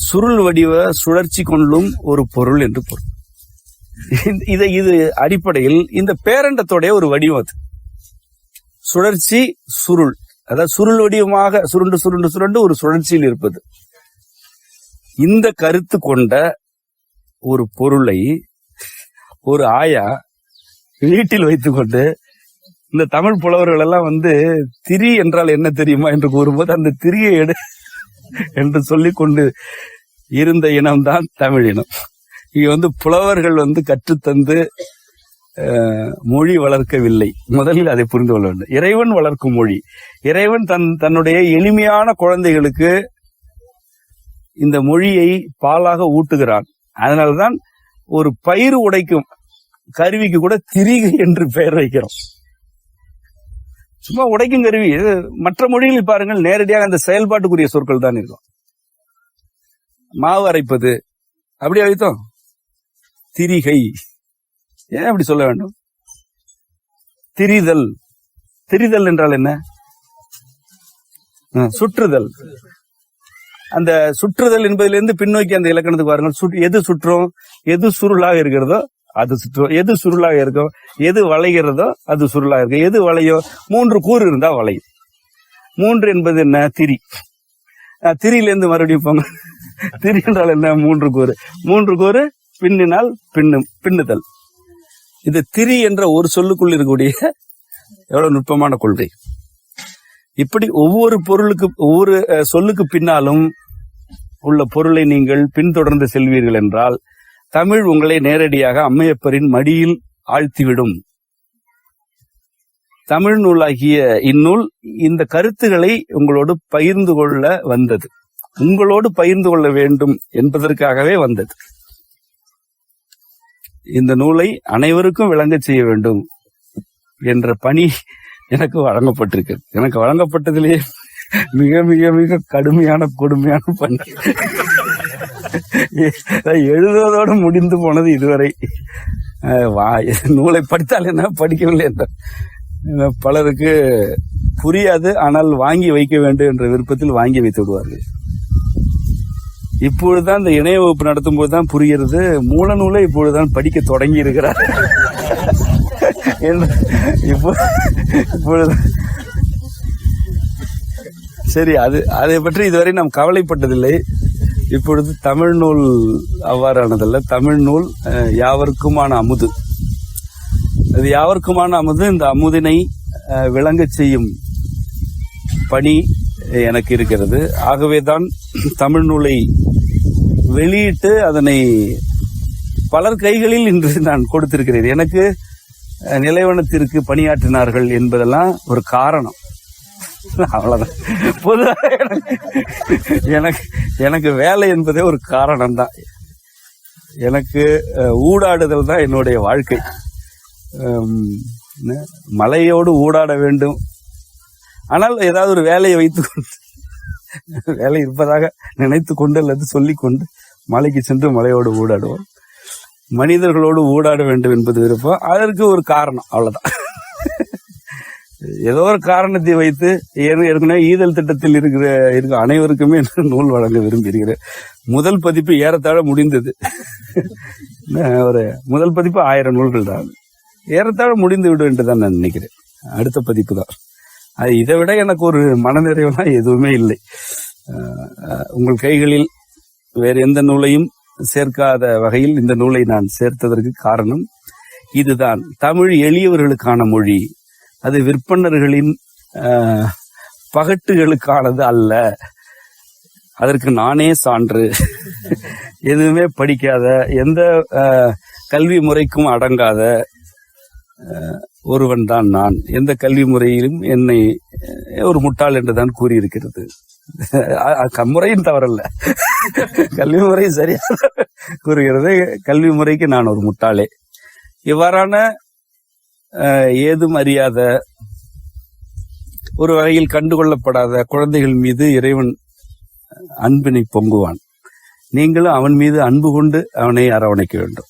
சுருள் வடிவ சுழற்சி கொள்ளும் ஒரு பொருள் என்று பொருள். இது அடிப்படையில் இந்த பேரண்டத்தோடைய ஒரு வடிவம். அது சுழற்சி சுருள், அதாவது சுருள் வடிவமாக சுருண்டு சுருண்டு சுருண்டு ஒரு சுழற்சியில் இருப்பது. இந்த கருத்து கொண்ட ஒரு பொருளை ஒரு ஆயா வீட்டில் வைத்துக்கொண்டு இந்த தமிழ் புலவர்கள் எல்லாம் திரி என்றால் என்ன தெரியுமா என்று கூறும்போது அந்த திரியை எடு என்று சொல்லிக் கொண்டு இருந்த இனம்தான் தமிழ் இனம். இங்க புலவர்கள் கற்றுத்தந்து மொழி வளர்க்கவில்லை. முதலில் அதை புரிந்து கொள்ள வேண்டும். இறைவன் வளர்க்கும் மொழி. இறைவன் தன்னுடைய எளிமையான குழந்தைகளுக்கு இந்த மொழியை பாலாக ஊட்டுகிறான். அதனால்தான் ஒரு பயிர் உடைக்கும் கருவிக்கு கூட திரிகை என்று பெயர் வைக்கிறோம். சும்மா உடைக்கும் கருவி. மற்ற மொழிகளில் பாருங்கள், நேரடியாக அந்த செயல்பாட்டுக்குரிய சொற்கள் தான் இருக்கும். மாவு அரைப்பது அப்படியே வைத்தோம், திரிகை. ஏன் அப்படி சொல்ல வேண்டும்? திரிதல். திரிதல் என்றால் என்ன? சுற்றுதல். அந்த சுற்றுதல் என்பதிலிருந்து பின்னோக்கி அந்த இலக்கணத்துக்கு பாருங்கள். எது சுற்றும், எது சுருளாக இருக்கிறதோ அது சுற்றும், எது சுருளாக இருக்கும், எது வளைகிறதோ அது சுருளாக இருக்கும், எது வளையும், 3 கூறு இருந்தா வளையும். 3 என்பது என்ன? திரி. திரியிலிருந்து மறுபடியும் போங்க. திரி என்றால் என்ன? 3 கூறு. 3 கூறு பின்னினால் பின்னுதல். இது திரி என்ற ஒரு சொல்லுக்குள் இருக்கக்கூடிய எவ்வளவு நுட்பமான கொள்கை. இப்படி ஒவ்வொரு சொல்லுக்கு பின்னாலும் உள்ள பொருளை நீங்கள் பின்தொடர்ந்து செல்வீர்கள் என்றால் தமிழ் உங்களை நேரடியாக அம்மையப்பரின் மடியில் ஆழ்த்திவிடும். தமிழ் நூலாகிய இந்நூல் இந்த கருத்துக்களை உங்களோடு பகிர்ந்து கொள்ள வந்தது. உங்களோடு பகிர்ந்து கொள்ள வேண்டும் என்பதற்காகவே வந்தது. இந்த நூலை அனைவருக்கும் விளங்க செய்ய வேண்டும் என்ற பணி எனக்கு வழங்கப்பட்டிருக்கு. எனக்கு வழங்கப்பட்டதிலேயே மிக மிக மிக கொடுமையான பணி. எழுதுவதோடு முடிந்து போனது இதுவரை. நூலை படித்தால் என்ன, படிக்கவில்லை என்ற பலருக்கு புரியாது. ஆனால் வாங்கி வைக்க வேண்டும் என்ற விருப்பத்தில் வாங்கி வைத்து விடுவார்கள். இப்பொழுதுதான் இந்த இணைய வகுப்பு நடத்தும் போதுதான் புரிகிறது, மூல நூலை இப்பொழுதுதான் படிக்க தொடங்கி இருக்கிறார். இப்பொழுது சரி, அதை பற்றி இதுவரை நாம் கவலைப்பட்டதில்லை. இப்பொழுது தமிழ் நூல் அவ்வாறானதல்ல. தமிழ் நூல் யாவருக்குமான அமுது. அது யாவருக்குமான அமுது. இந்த அமுதினை விளங்கச் செய்யும் பணி எனக்கு இருக்கிறது. ஆகவேதான் தமிழ் நூலை வெளியிட்டு அதனை பலர் கைகளில் இன்று நான் கொடுத்திருக்கிறேன். எனக்கு நிலைவனத்திற்கு பணியாற்றினார்கள் என்பதெல்லாம் ஒரு காரணம், அவ்வளவுதான். பொதுவாக எனக்கு வேலை என்பதே ஒரு காரணம் தான். எனக்கு ஊடாடுதல் தான் என்னுடைய வாழ்க்கை. மலையோடு ஊடாட வேண்டும், ஆனால் ஏதாவது ஒரு வேலையை வைத்துக்கொண்டு, வேலை இருப்பதாக நினைத்து கொண்டு அல்லது சொல்லிக்கொண்டு மலைக்கு சென்று மலையோடு ஊடாடுவோம். மனிதர்களோடு ஊடாட வேண்டும் என்பது விருப்பம். அதற்கு ஒரு காரணம், அவ்வளவுதான். ஏதோ ஒரு காரணத்தை வைத்து ஏற்கனவே ஈதல் திட்டத்தில் இருக்கிற அனைவருக்குமே நூல் வழங்க விரும்புகிறேன். முதல் பதிப்பு ஏறத்தாழ முடிந்தது. ஒரு முதல் பதிப்பு 1000 நூல்கள் தான், ஏறத்தாழ முடிந்து விடும் என்றுதான் நான் நினைக்கிறேன். அடுத்த பதிப்பு தான். அது இதை விட எனக்கு ஒரு மனநிறைவுலாம் எதுவுமே இல்லை. உங்கள் கைகளில் வேறு எந்த நூலையும் சேர்க்காத வகையில் இந்த நூலை நான் சேர்த்ததற்கு காரணம் இதுதான். தமிழ் எளியவர்களுக்கான மொழி, அது விற்பனர்களின் பகட்டுகளுக்கானது அல்ல. அதற்கு நானே சான்று. எதுவுமே படிக்காத, எந்த கல்வி முறைக்கும் அடங்காத ஒருவன் தான் நான். எந்த கல்வி முறையிலும் என்னை ஒரு முட்டாள் என்றுதான் கூறியிருக்கிறது. முறையும் தவறல்ல, கல்வி முறை சரியா கூறுகிறது. கல்வி முறைக்கு நான் ஒரு முட்டாளே. இவ்வாறான ஏதும் அறியாத, ஒரு வகையில் கண்டுகொள்ளப்படாத குழந்தைகள் மீது இறைவன் அன்பினை பொங்குவான். நீங்களும் அவன் மீது அன்பு கொண்டு அவனை அரவணைக்க வேண்டும்.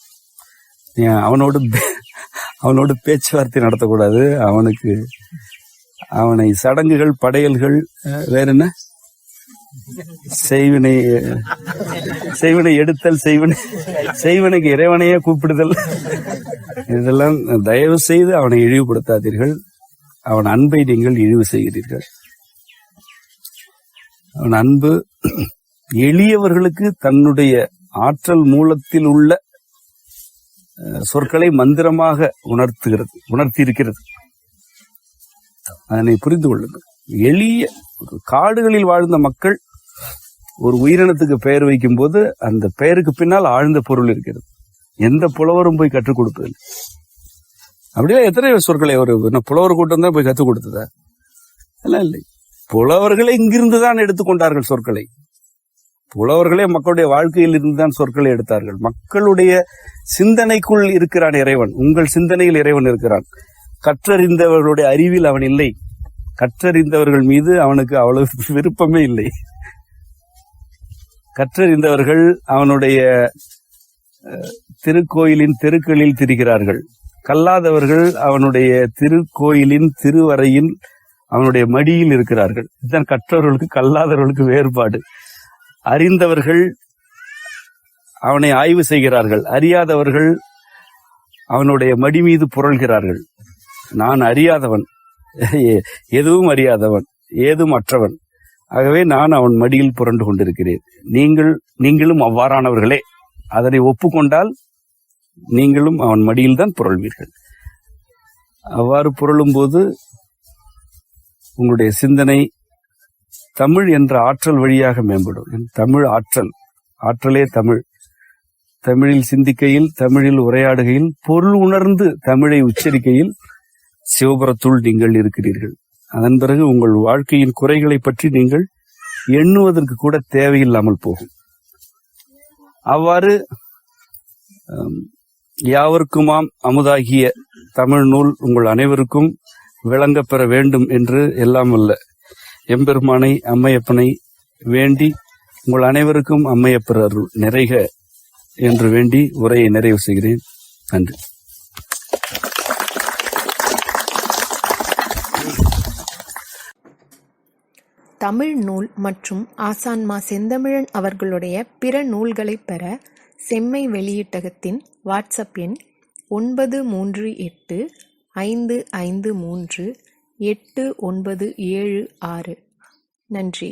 அவனோடு பேச்சுவார்த்தை நடத்தக்கூடாது. அவனை சடங்குகள், படையல்கள், வேற என்ன செய்வினை எடுத்தல், செய்வனுக்கு இறைவனையே கூப்பிடுதல், இதெல்லாம் தயவு செய்து அவனை இழிவுபடுத்தாதீர்கள். அவன் அன்பை நீங்கள் இழிவு செய்கிறீர்கள். அவன் அன்பு எளியவர்களுக்கு தன்னுடைய ஆற்றல் மூலத்தில் உள்ள சொற்களை மந்திரமாக உணர்த்தி இருக்கிறது. அதனை புரிந்து கொள்ளுங்கள். எளிய காடுகளில் வாழ்ந்த மக்கள் ஒரு உயிரினத்துக்கு பெயர் வைக்கும் போது அந்த பெயருக்கு பின்னால் ஆழ்ந்த பொருள் இருக்கிறது. எந்த புலவரும் போய் கற்றுக் கொடுப்பதில்லை. அப்படியே எத்தனை சொற்களை ஒரு புலவர் கூட்டம் தான் போய் கற்றுக் கொடுத்ததா? எல்லாம் இல்லை. புலவர்களே இங்கிருந்துதான் எடுத்துக்கொண்டார்கள் சொற்களை. புலவர்களே மக்களுடைய வாழ்க்கையில் இருந்துதான் சொற்களை எடுத்தார்கள். மக்களுடைய சிந்தனைக்குள் இருக்கிறான் இறைவன். உங்கள் சிந்தனையில் இறைவன் இருக்கிறான். கற்றறிந்தவர்களுடைய அறிவில் அவன் இல்லை. கற்றறிந்தவர்கள் மீது அவனுக்கு அவ்வளவு விருப்பமே இல்லை. கற்றறிந்தவர்கள் அவனுடைய திருக்கோயிலின் தெருக்களில் திரிகிறார்கள். கல்லாதவர்கள் அவனுடைய திருக்கோயிலின் திருவறையில் அவனுடைய மடியில் இருக்கிறார்கள். இதுதான் கற்றவர்களுக்கு கல்லாதவர்களுக்கு வேறுபாடு. அறிந்தவர்கள் அவனை ஆய்வு செய்கிறார்கள். அறியாதவர்கள் அவனுடைய மடி மீது புரள்கிறார்கள். நான் அறியாதவன், எதுவும் அறியாதவன், ஏதும் அற்றவன். ஆகவே நான் அவன் மடியில் புரண்டு கொண்டிருக்கிறேன். நீங்களும் அவ்வாறானவர்களே. அதனை ஒப்புக்கொண்டால் நீங்களும் அவன் மடியில் தான் புரள்வீர்கள். அவ்வாறு புரளும் போது உங்களுடைய சிந்தனை தமிழ் என்ற ஆற்றல் வழியாக மேம்படும். தமிழ் ஆற்றலே தமிழ். தமிழில் சிந்திக்கையில், தமிழில் உரையாடுகையில், பொருள் உணர்ந்து தமிழை உச்சரிக்கையில் சிவபுரத்துள் நீங்கள் இருக்கிறீர்கள். அதன் பிறகு உங்கள் வாழ்க்கையின் குறைகளை பற்றி நீங்கள் எண்ணுவதற்கு கூட தேவையில்லாமல் போகும். அவ்வாறு யாவருக்குமாம் அமுதாகிய தமிழ் நூல் உங்கள் அனைவருக்கும் விளங்கப் பெற வேண்டும் என்று எல்லாம் வல்ல எம்பெருமானை, அம்மையப்பனை வேண்டி உங்கள் அனைவருக்கும் அம்மையப்பர் அருள் நிறைக என்று வேண்டி உரையை நிறைவு செய்கிறேன். நன்றி. தமிழ் நூல் மற்றும் ஆசான் மா. செந்தமிழன் அவர்களுடைய பிற நூல்களை பெற செம்மை வெளியீட்டகத்தின் வாட்ஸ்அப் எண் 9385538976. நன்றி.